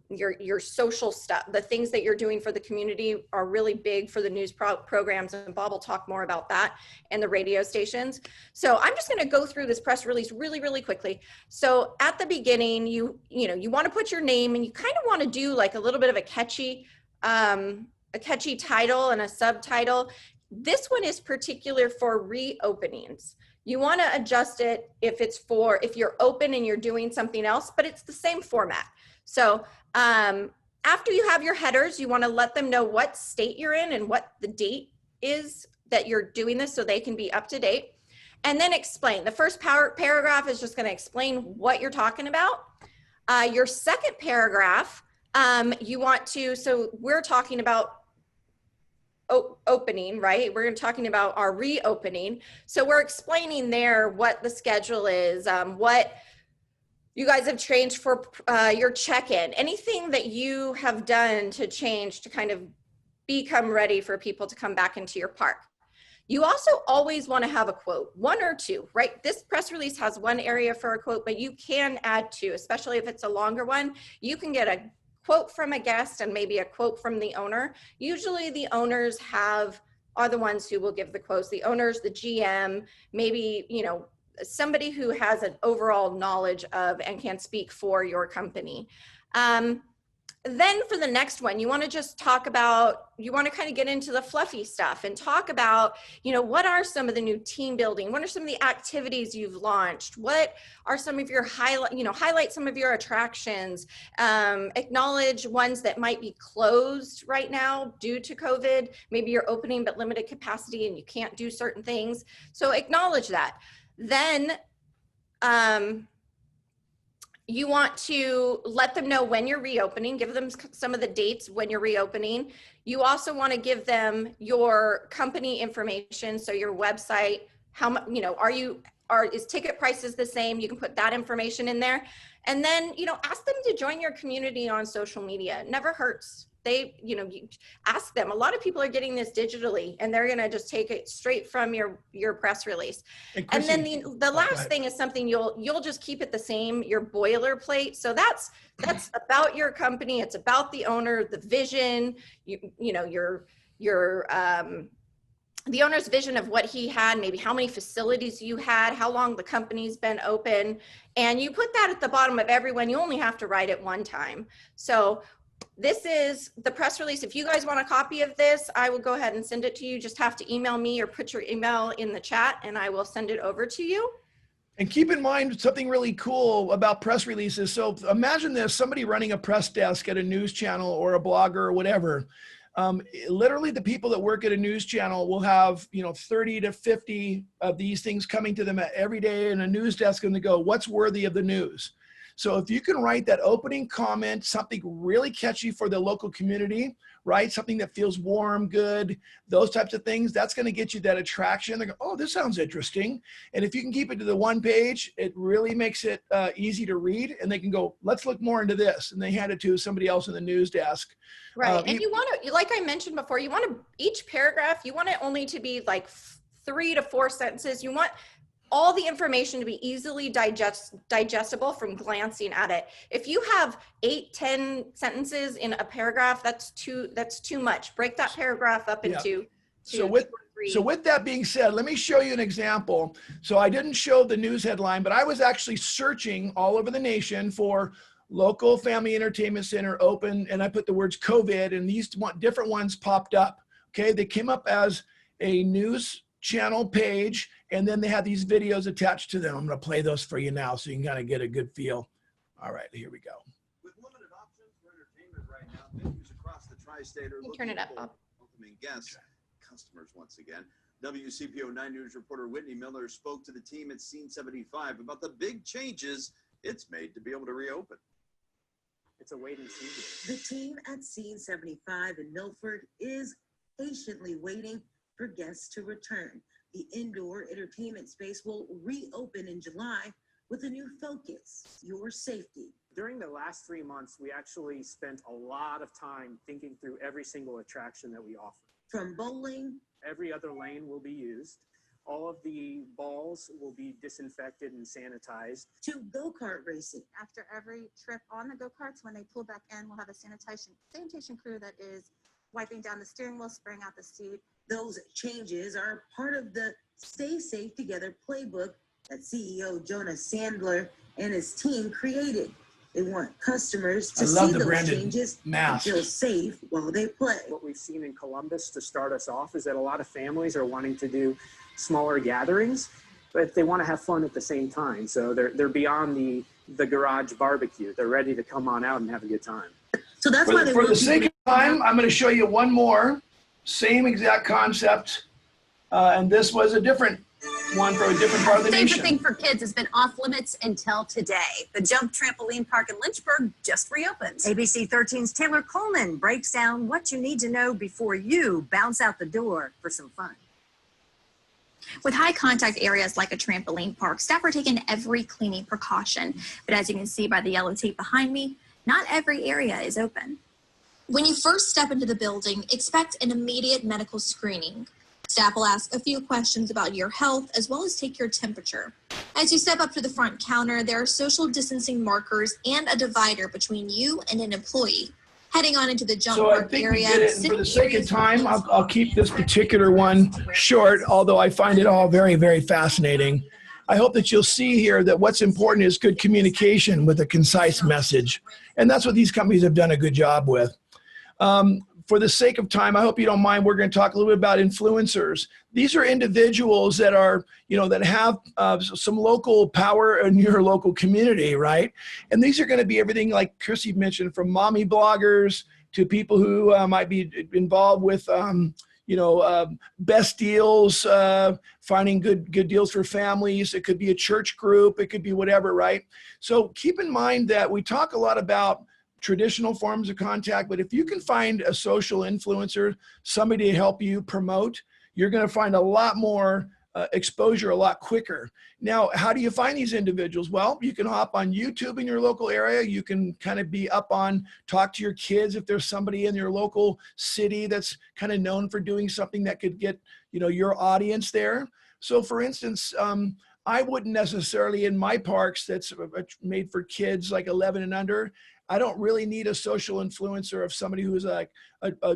your social stuff, the things that you're doing for the community are really big for the news programs, and Bob will talk more about that, and the radio stations. So I'm just going to go through this press release really, really quickly. So at the beginning, you want to put your name, and you kind of want to do like a little bit of a catchy title and a subtitle. This one is particular for reopenings. You want to adjust it if you're open and you're doing something else, but it's the same format. So after you have your headers, you want to let them know what state you're in and what the date is that you're doing this, so they can be up to date. And then explain. The first paragraph is just going to explain what you're talking about. Your second paragraph, so we're talking about opening, right? We're talking about our reopening. So we're explaining there what the schedule is, what you guys have changed for your check-in, anything that you have done to change to kind of become ready for people to come back into your park. You also always want to have a quote, 1 or 2, right? This press release has 1 area for a quote, but you can add 2, especially if it's a longer one. You can get a quote from a guest and maybe a quote from the owner. Usually the owners are the ones who will give the quotes. The owners, the GM, maybe, somebody who has an overall knowledge of and can speak for your company. Then for the next one, you want to just talk about, you want to kind of get into the fluffy stuff and talk about, what are some of the new team building? What are some of the activities you've launched? What are some of your highlight some of your attractions, acknowledge ones that might be closed right now due to COVID. Maybe you're opening but limited capacity and you can't do certain things. So acknowledge that. Then, you want to let them know when you're reopening, give them some of the dates when you're reopening. You also want to give them your company information. So your website, how much, is ticket prices the same? You can put that information in there. And then, ask them to join your community on social media. It never hurts. You ask them. A lot of people are getting this digitally, and they're going to just take it straight from your press release. And then the last thing is something you'll just keep it the same, your boilerplate. So that's about your company. It's about the owner, the vision, the owner's vision of what he had, maybe how many facilities you had, how long the company's been open, and you put that at the bottom of everyone. You only have to write it 1 time. So this is the press release. If you guys want a copy of this, I will go ahead and send it to you. Just have to email me or put your email in the chat and I will send it over to you. And keep in mind something really cool about press releases. So imagine this, somebody running a press desk at a news channel or a blogger or whatever. Literally the people that work at a news channel will have, 30 to 50 of these things coming to them every day in a news desk, and they go, what's worthy of the news? So if you can write that opening comment, something really catchy for the local community, right? Something that feels warm, good, those types of things, that's going to get you that attraction. They go, oh, this sounds interesting. And if you can keep it to the one page, it really makes it easy to read, and they can go, let's look more into this. And they hand it to somebody else in the news desk. Right. And you want to, like I mentioned before, you want to, each paragraph, you want it only to be like 3 to 4 sentences. You want all the information to be easily digestible from glancing at it. If you have 8, 10 sentences in a paragraph, that's too much. Break that paragraph up into So with that being said, let me show you an example. So I didn't show the news headline, but I was actually searching all over the nation for local family entertainment center open, and I put the words COVID, and these different ones popped up. Okay, they came up as a news channel page, and then they have these videos attached to them. I'm going to play those for you now so you can kind of get a good feel. All right, here we go. With limited options for entertainment right now, venues across the tri-state are turn it up, Bob. welcoming guests, customers once again. WCPO 9 News reporter Whitney Miller spoke to the team at Scene 75 about the big changes it's made to be able to reopen. It's a wait and see. The team at Scene 75 in Milford is patiently waiting for guests to return. The indoor entertainment space will reopen in July with a new focus, your safety. During the last 3 months, we actually spent a lot of time thinking through every single attraction that we offer. From bowling, Every other lane will be used. All of the balls will be disinfected and sanitized. to go-kart racing. After every trip on the go-karts, when they pull back in, we'll have a sanitation crew that is wiping down the steering wheel, spraying out the seat. Those changes are part of the Stay Safe Together playbook that CEO Jonas Sandler and his team created. They want customers to I love see the those branded changes and mask. feel safe while they play. What we've seen in Columbus to start us off is that a lot of families are wanting to do smaller gatherings, but they want to have fun at the same time. So they're beyond the garage barbecue. They're ready to come on out and have a good time. So that's why they For want the sake people of time, I'm going to show you one more, same exact concept, and this was a different one for a different part of the Favorite nation. thing for kids has been off limits until today. The Jump Trampoline Park in Lynchburg just reopened. ABC 13's Taylor Coleman breaks down what you need to know before you bounce out the door for some fun. With high contact areas like a trampoline park, staff are taking every cleaning precaution. But as you can see by the yellow tape behind me, not every area is open. When you first step into the building, expect an immediate medical screening. Staff will ask a few questions about your health as well as take your temperature. As you step up to the front counter, there are social distancing markers and a divider between you and an employee. Heading on into the jump So I park think area. we get it. And for the sake of time, I'll keep this particular one short, although I find it all very, very fascinating. I hope that you'll see here that what's important is good communication with a concise message. And that's what these companies have done a good job with. For the sake of time, I hope you don't mind, we're going to talk a little bit about influencers. These are individuals that are, that have some local power in your local community, right? And these are going to be everything like Chrissy mentioned, from mommy bloggers to people who might be involved with, best deals, finding good deals for families. It could be a church group. It could be whatever, right? So keep in mind that we talk a lot about traditional forms of contact, but if you can find a social influencer, somebody to help you promote, you're going to find a lot more exposure a lot quicker. Now, how do you find these individuals? Well, you can hop on YouTube in your local area. You can kind of be up on, talk to your kids if there's somebody in your local city that's kind of known for doing something that could get, your audience there. So for instance, I wouldn't necessarily in my parks that's made for kids like 11 and under, I don't really need a social influencer of somebody who's like a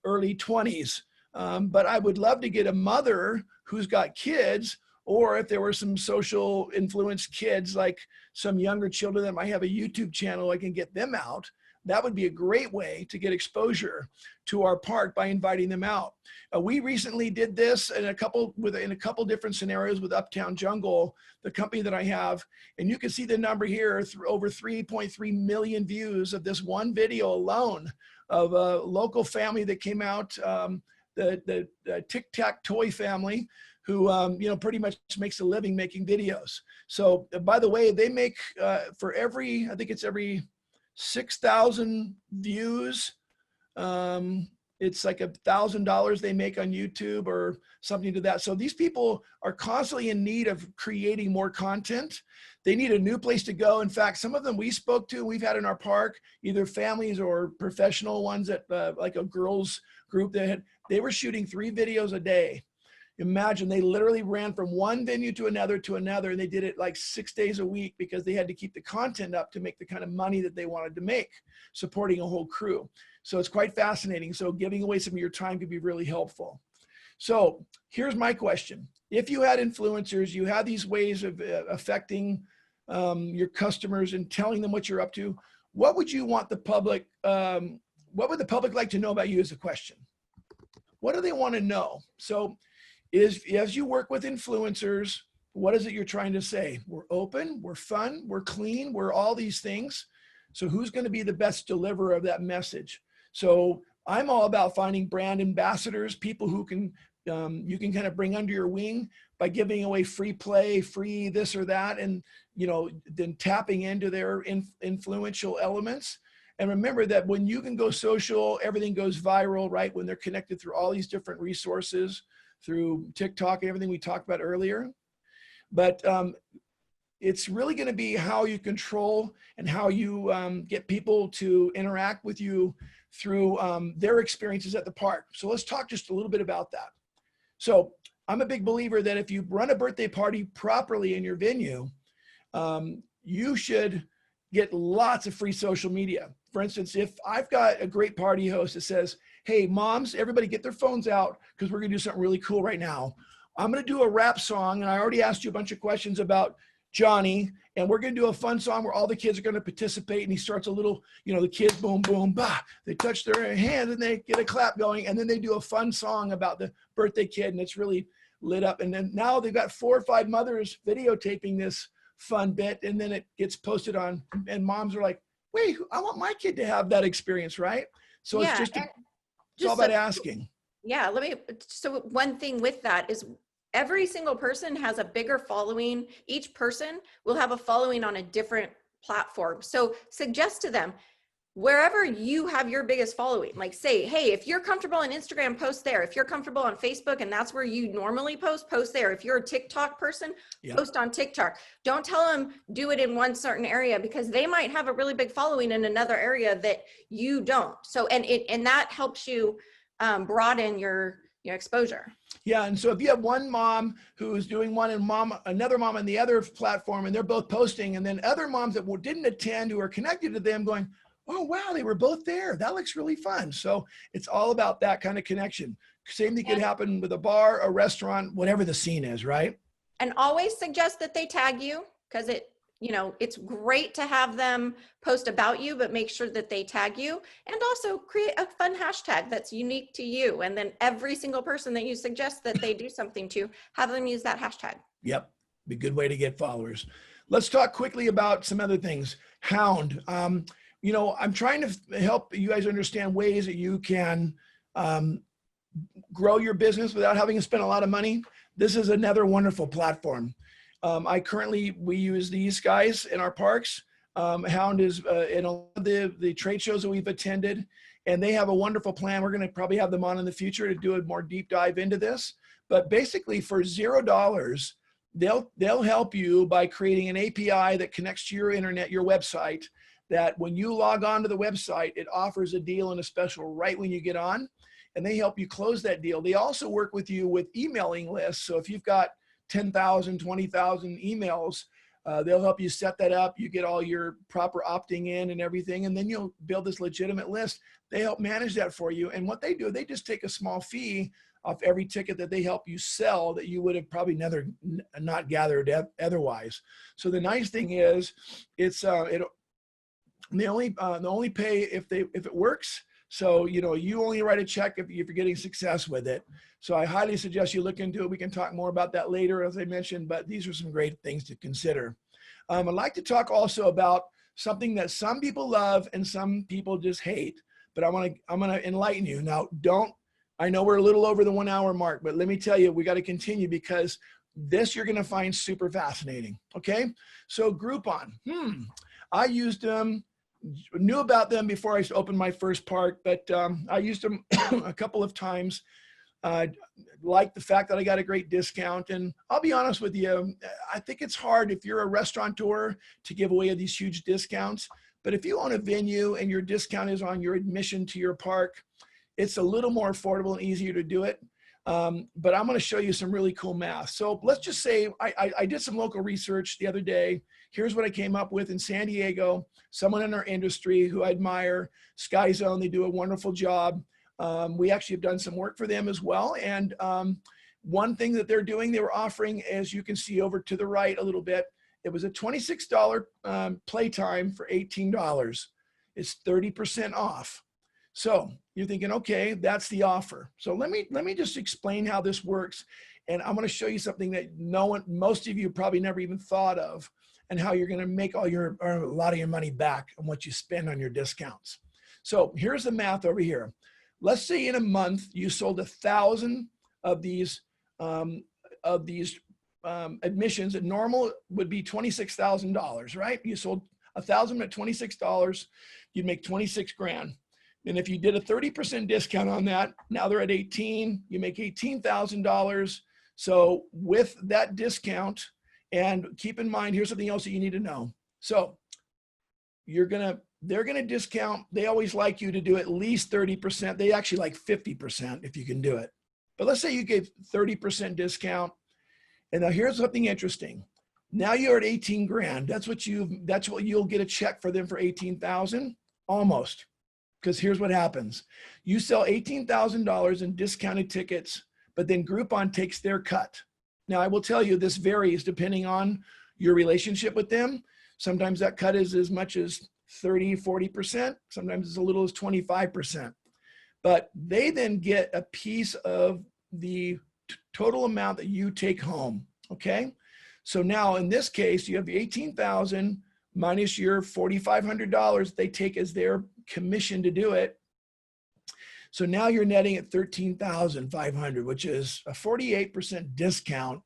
early 20s. But I would love to get a mother who's got kids Or if there were some social influence kids, like some younger children that might have a YouTube channel, I can get them out. That would be a great way to get exposure to our park by inviting them out. We recently did this in a couple different scenarios with Uptown Jungle, the company that I have, and you can see the number here, over 3.3 million views of this one video alone of a local family that came out, the Tic Tac Toy family, who pretty much makes a living making videos. So by the way, they make for every, I think it's every 6,000 views, it's like $1,000 they make on YouTube or something to that. So these people are constantly in need of creating more content. They need a new place to go. In fact, some of them we spoke to, we've had in our park, either families or professional ones at like a girls group that they were shooting 3 videos a day. Imagine, they literally ran from one venue to another, and they did it like 6 days a week because they had to keep the content up to make the kind of money that they wanted to make, supporting a whole crew. So it's quite fascinating. So giving away some of your time could be really helpful. So here's my question. If you had influencers, you had these ways of affecting your customers and telling them what you're up to, what would you want the public, what would the public like to know about you is a question. What do they want to know? So as you work with influencers, what is it you're trying to say? We're open, we're fun, we're clean, we're all these things. So who's going to be the best deliverer of that message? So I'm all about finding brand ambassadors, people who can, you can kind of bring under your wing by giving away free play, free this or that, and then tapping into their influential elements. And remember that when you can go social, everything goes viral, right? When they're connected through all these different resources, through TikTok and everything we talked about earlier. But it's really going to be how you control and how you get people to interact with you through their experiences at the park. So let's talk just a little bit about that. So I'm a big believer that if you run a birthday party properly in your venue, you should get lots of free social media. For instance, if I've got a great party host that says, hey, moms, everybody get their phones out because we're going to do something really cool right now. I'm going to do a rap song, and I already asked you a bunch of questions about Johnny, and we're going to do a fun song where all the kids are going to participate, and he starts a little, the kids, boom, boom, bah. They touch their hands, and they get a clap going, and then they do a fun song about the birthday kid, and it's really lit up. And then now they've got 4 or 5 mothers videotaping this fun bit, and then it gets posted on, and moms are like, wait, I want my kid to have that experience, right? So yeah, it's all about asking. Yeah, so one thing with that is every single person has a bigger following. Each person will have a following on a different platform. So suggest to them, wherever you have your biggest following, like say, hey, if you're comfortable on Instagram, post there. If you're comfortable on Facebook and that's where you normally post there. If you're a TikTok person, post on TikTok. Don't tell them do it in one certain area because they might have a really big following in another area that you don't. So, and that helps you broaden your exposure. Yeah, and so if you have one mom who's doing one and another mom on the other platform, and they're both posting, and then other moms that didn't attend who are connected to them going, oh, wow, they were both there. That looks really fun. So it's all about that kind of connection. Same thing could happen with a bar, a restaurant, whatever the scene is, right? And always suggest that they tag you because it's great to have them post about you, but make sure that they tag you and also create a fun hashtag that's unique to you. And then every single person that you suggest that they do something to, have them use that hashtag. Yep, be a good way to get followers. Let's talk quickly about some other things. Hound. I'm trying to help you guys understand ways that you can grow your business without having to spend a lot of money. This is another wonderful platform. We use these guys in our parks. Hound is in all of the trade shows that we've attended, and they have a wonderful plan. We're going to probably have them on in the future to do a more deep dive into this. But basically for $0, they'll help you by creating an API that connects to your internet, your website, that when you log on to the website, it offers a deal and a special right when you get on, and they help you close that deal. They also work with you with emailing lists. So if you've got 10,000, 20,000 emails, they'll help you set that up. You get all your proper opting in and everything, and then you'll build this legitimate list. They help manage that for you. And what they do, they just take a small fee off every ticket that they help you sell that you would have probably never not gathered otherwise. So the nice thing is, it's they only pay if it works. So you only write a check if you're getting success with it. So I highly suggest you look into it. We can talk more about that later, as I mentioned, but these are some great things to consider. I'd like to talk also about something that some people love and some people just hate, but I'm gonna enlighten you. Now, I know we're a little over the 1 hour mark, but let me tell you, we got to continue because this you're gonna find super fascinating. Okay, so Groupon. I used them, knew about them before I opened my first park, but I used them a couple of times. Like the fact that I got a great discount. And I'll be honest with you, I think it's hard if you're a restaurateur to give away these huge discounts. But if you own a venue and your discount is on your admission to your park, it's a little more affordable and easier to do it. But I'm going to show you some really cool math. So let's just say I did some local research the other day. Here's what I came up with in San Diego. Someone in our industry who I admire, Sky Zone, they do a wonderful job. We actually have done some work for them as well. And one thing that they're doing, they were offering, as you can see over to the right a little bit, it was a $26 playtime for $18. It's 30% off. So you're thinking, okay, that's the offer. So let me just explain how this works. And I'm going to show you something that most of you probably never even thought of, and how you're going to make a lot of your money back on what you spend on your discounts. So here's the math over here. Let's say in a month you sold 1,000 of these admissions. That normal would be $26,000, right? You sold 1,000 at $26, you'd make 26 grand. And if you did a 30% discount on that, now they're at 18, you make $18,000. So with that discount, and keep in mind, here's something else that you need to know. So they're going to discount. They always like you to do at least 30%. They actually like 50% if you can do it. But let's say you gave 30% discount. And now here's something interesting. Now you're at 18 grand. That's what you'll get a check for them for 18,000, almost. Because here's what happens. You sell $18,000 in discounted tickets, but then Groupon takes their cut. Now I will tell you this varies depending on your relationship with them. Sometimes that cut is as much as 30, 40%. Sometimes it's a little as 25%. But they then get a piece of the total amount that you take home, okay? So now in this case, you have the 18,000 minus your $4,500 they take as their commission to do it. So now you're netting at 13,500, which is a 48% discount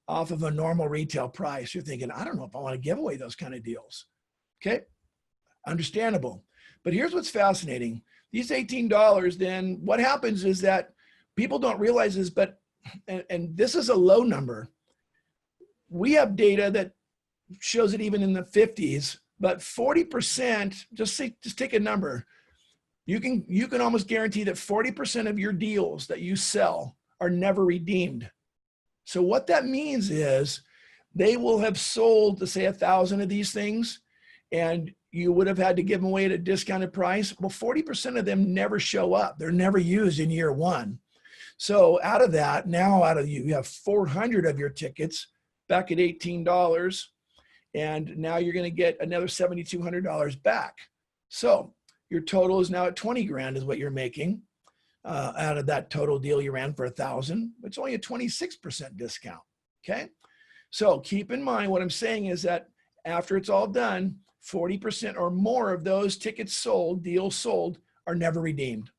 off of a normal retail price. You're thinking, I don't know if I want to give away those kind of deals. Okay, understandable. But here's what's fascinating. These $18, then what happens is that people don't realize this, but, and this is a low number. We have data that shows it even in the 50s, but 40%, just take a number. You can almost guarantee that 40% of your deals that you sell are never redeemed. So what that means is they will have sold, say, 1,000 of these things, and you would have had to give them away at a discounted price. Well, 40% of them never show up. They're never used in year one. So out of that, now you have 400 of your tickets back at $18, and now you're going to get another $7,200 back. So your total is now at 20 grand is what you're making out of that total deal you ran for 1,000. It's only a 26% discount, okay? So keep in mind what I'm saying is that after it's all done, 40% or more of those tickets sold, deals sold, are never redeemed.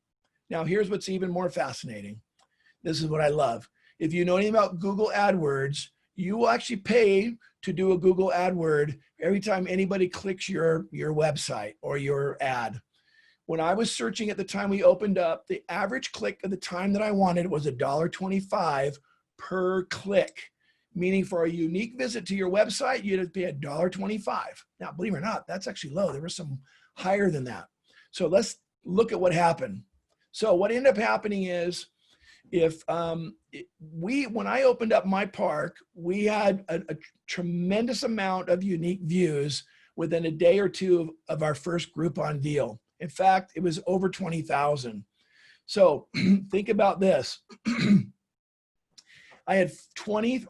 Now here's what's even more fascinating. This is what I love. If you know anything about Google AdWords, you will actually pay to do a Google AdWord every time anybody clicks your website or your ad. When I was searching at the time we opened up, the average click at the time that I wanted was $1.25 per click, meaning for a unique visit to your website, you'd have to pay $1.25. Now, believe it or not, that's actually low. There was some higher than that. So let's look at what happened. So what ended up happening is when I opened up my park, we had a tremendous amount of unique views within a day or two of our first Groupon deal. In fact, it was over 20,000. So think about this. I had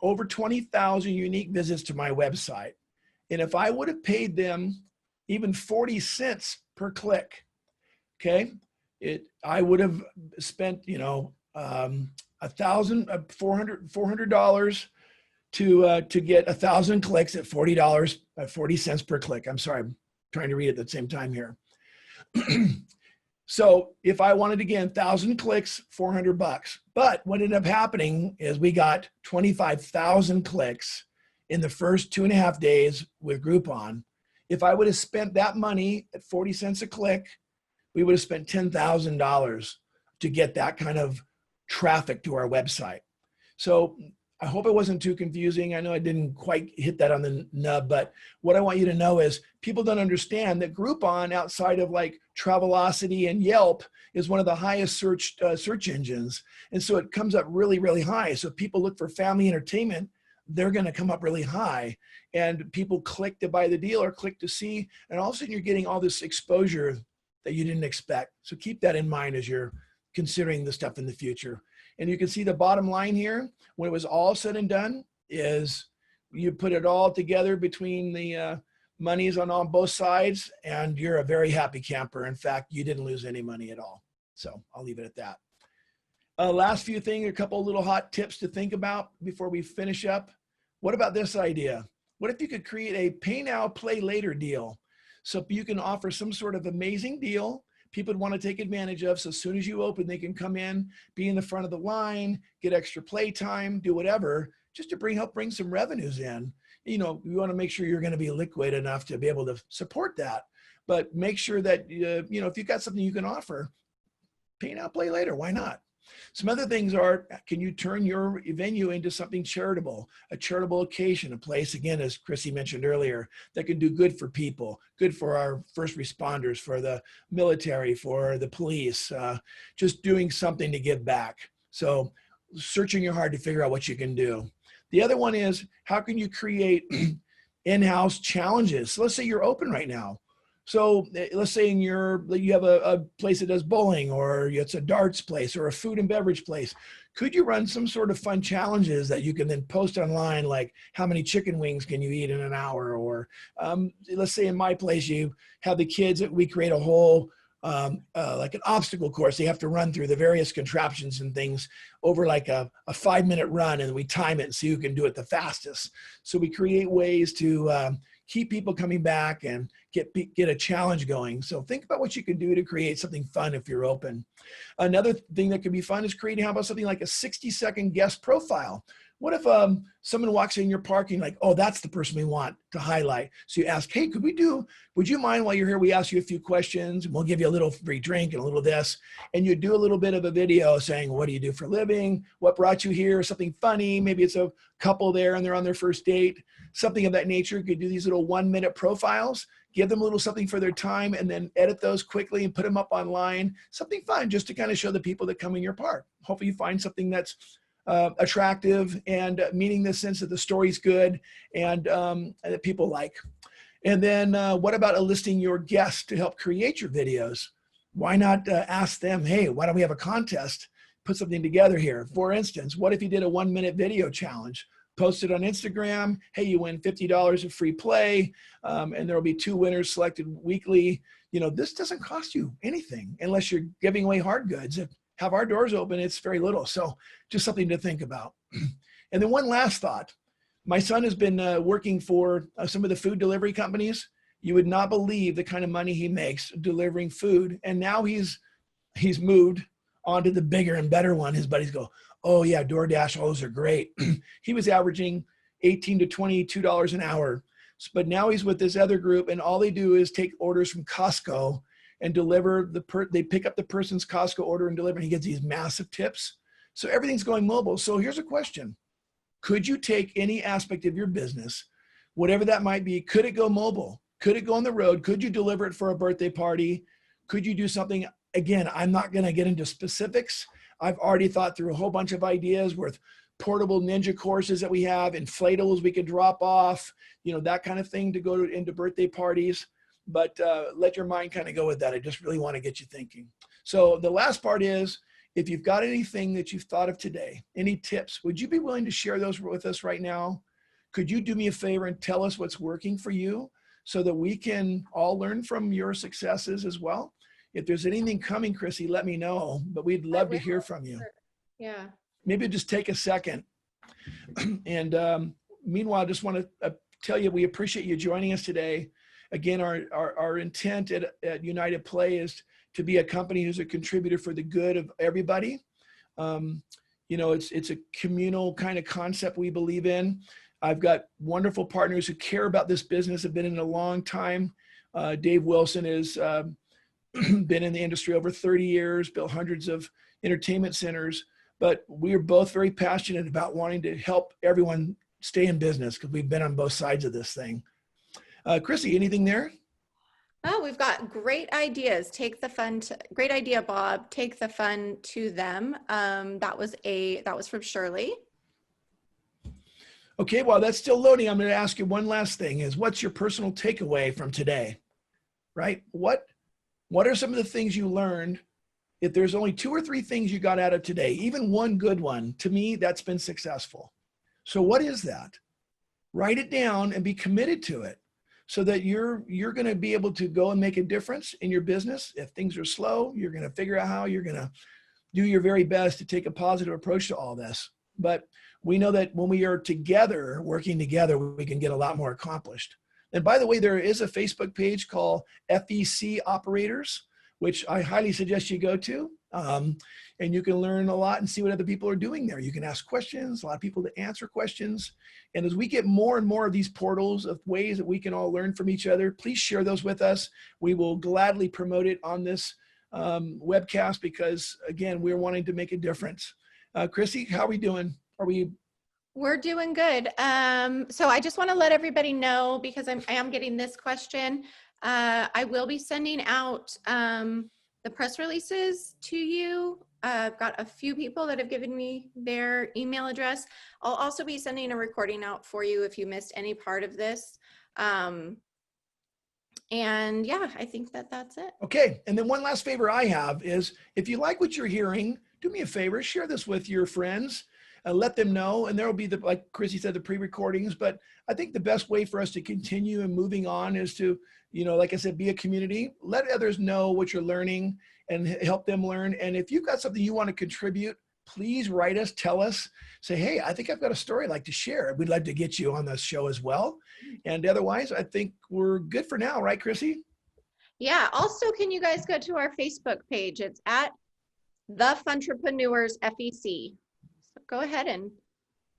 over 20,000 unique visits to my website. And if I would have paid them even 40 cents per click, okay, I would have spent, you know, $400 to get 1,000 clicks at $40 at 40 cents per click. I'm sorry, I'm trying to read it at the same time here. So if I wanted, again, 1,000 clicks, $400. But what ended up happening is we got 25,000 clicks in the first 2.5 days with Groupon. If I would have spent that money at 40 cents a click, we would have spent $10,000 to get that kind of traffic to our website. So I hope it wasn't too confusing. I know I didn't quite hit that on the nub, but what I want you to know is people don't understand that Groupon, outside of like Travelocity and Yelp, is one of the highest searched search engines. And so it comes up really, really high. So if people look for family entertainment, they're going to come up really high, and people click to buy the deal or click to see. And all of a sudden you're getting all this exposure that you didn't expect. So keep that in mind as you're considering the stuff in the future. And you can see the bottom line here, when it was all said and done, is you put it all together between the monies on both sides, and you're a very happy camper. In fact, you didn't lose any money at all. So I'll leave it at that. Last few things, a couple of little hot tips to think about before we finish up. What about this idea? What if you could create a pay now, play later deal? So you can offer some sort of amazing deal people would want to take advantage of. So as soon as you open, they can come in, be in the front of the line, get extra play time, do whatever, just to help bring some revenues in. You know, you want to make sure you're going to be liquid enough to be able to support that. But make sure that, you know, if you've got something you can offer, pay now, play later. Why not? Some other things are, can you turn your venue into something charitable, a charitable occasion, a place, again, as Chrissy mentioned earlier, that can do good for people, good for our first responders, for the military, for the police, just doing something to give back. So searching your heart to figure out what you can do. The other one is, how can you create in-house challenges? So let's say you're open right now. So let's say you have a place that does bowling, or it's a darts place, or a food and beverage place. Could you run some sort of fun challenges that you can then post online, like how many chicken wings can you eat in an hour? Or let's say in my place, you have the kids, we create a whole like an obstacle course. They have to run through the various contraptions and things over like a 5-minute run, and we time it and see who can do it the fastest. So we create ways to keep people coming back and get a challenge going. So think about what you can do to create something fun if you're open. Another thing that could be fun is creating, how about something like a 60-second guest profile? What if someone walks in your parking like, oh, that's the person we want to highlight. So you ask, hey, would you mind while you're here, we ask you a few questions, and we'll give you a little free drink and a little this. And you do a little bit of a video saying, what do you do for a living? What brought you here? Something funny. Maybe it's a couple there and they're on their first date. Something of that nature. You could do these little 1-minute profiles, give them a little something for their time, and then edit those quickly and put them up online. Something fun just to kind of show the people that come in your park. Hopefully you find something that's attractive and meaning the sense that the story's good and that people like. And then what about enlisting your guests to help create your videos? Why not ask them, hey, why don't we have a contest? Put something together here. For instance, what if you did a 1-minute video challenge? Post it on Instagram. Hey, you win $50 of free play, and there will be 2 winners selected weekly. You know, this doesn't cost you anything unless you're giving away hard goods. If have our doors open, it's very little. So just something to think about. And then one last thought. My son has been working for some of the food delivery companies. You would not believe the kind of money he makes delivering food. And now he's moved on to the bigger and better one. His buddies go, oh yeah, DoorDash, all those are great. He was averaging $18 to $22 an hour. But now he's with this other group, and all they do is take orders from Costco and deliver they pick up the person's Costco order and deliver, and he gets these massive tips. So everything's going mobile. So here's a question. Could you take any aspect of your business, whatever that might be, could it go mobile? Could it go on the road? Could you deliver it for a birthday party? Could you do something? Again, I'm not going to get into specifics. I've already thought through a whole bunch of ideas with portable ninja courses that we have, inflatables we could drop off, you know, that kind of thing to go into birthday parties. But let your mind kind of go with that. I just really want to get you thinking. So the last part is, if you've got anything that you've thought of today, any tips, would you be willing to share those with us right now? Could you do me a favor and tell us what's working for you so that we can all learn from your successes as well? If there's anything coming, Chrissy, let me know, but we'd love to hear from you. Yeah. Maybe just take a second. And meanwhile, I just want to tell you, we appreciate you joining us today. Again, our intent at United Play is to be a company who's a contributor for the good of everybody. You know, it's a communal kind of concept we believe in. I've got wonderful partners who care about this business, have been in it a long time. Dave Wilson has been in the industry over 30 years, built hundreds of entertainment centers, but we are both very passionate about wanting to help everyone stay in business because we've been on both sides of this thing. Chrissy, anything there? Oh, we've got great ideas. Take the fun great idea, Bob. Take the fun to them. That was from Shirley. Okay, while that's still loading, I'm going to ask you one last thing is what's your personal takeaway from today, right? What are some of the things you learned? If there's only 2 or 3 things you got out of today, even one good one, to me, that's been successful. So what is that? Write it down and be committed to it so that you're going to be able to go and make a difference in your business. If things are slow, you're going to figure out how you're going to do your very best to take a positive approach to all this. But we know that when we are together, working together, we can get a lot more accomplished. And by the way, there is a Facebook page called FEC Operators, which I highly suggest you go to. And you can learn a lot and see what other people are doing there. You can ask questions, a lot of people to answer questions. And as we get more and more of these portals of ways that we can all learn from each other, please share those with us. We will gladly promote it on this webcast because, again, we're wanting to make a difference. Chrissy, how are we doing? We're doing good. So I just want to let everybody know, because I am getting this question. I will be sending out the press releases to you. I've got a few people that have given me their email address. I'll also be sending a recording out for you if you missed any part of this. And yeah, I think that's it. Okay. And then one last favor I have is if you like what you're hearing, do me a favor, share this with your friends. Let them know, and there will be like Chrissy said, the pre-recordings. But I think the best way for us to continue and moving on is to, like I said, be a community. Let others know what you're learning and help them learn. And if you've got something you want to contribute, please write us, tell us, say, hey, I think I've got a story I'd like to share. We'd like to get you on the show as well. And otherwise, I think we're good for now, right, Chrissy? Yeah. Also, can you guys go to our Facebook page? It's at the FUNtrepreneurs FEC. So go ahead and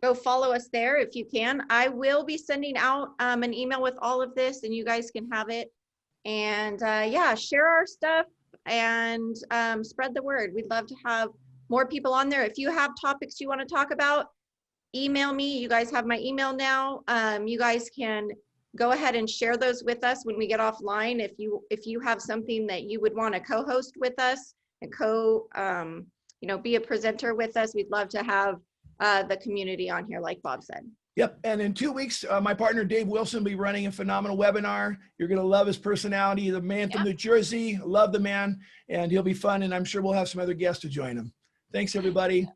go follow us there if you can. I will be sending out an email with all of this, and you guys can have it. And yeah, share our stuff and spread the word. We'd love to have more people on there. If you have topics you want to talk about, email me. You guys have my email now. You guys can go ahead and share those with us when we get offline. If you have something that you would want to co-host with us and be a presenter with us, we'd love to have the community on here, like Bob said. Yep. And in 2 weeks, my partner, Dave Wilson, will be running a phenomenal webinar. You're going to love his personality, the man from New Jersey. Love the man, and he'll be fun. And I'm sure we'll have some other guests to join him. Thanks, everybody.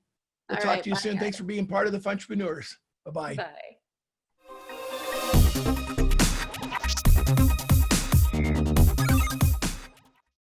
We'll talk to you soon. Thanks for being part of the FUNtrepreneurs. Bye-bye. Bye.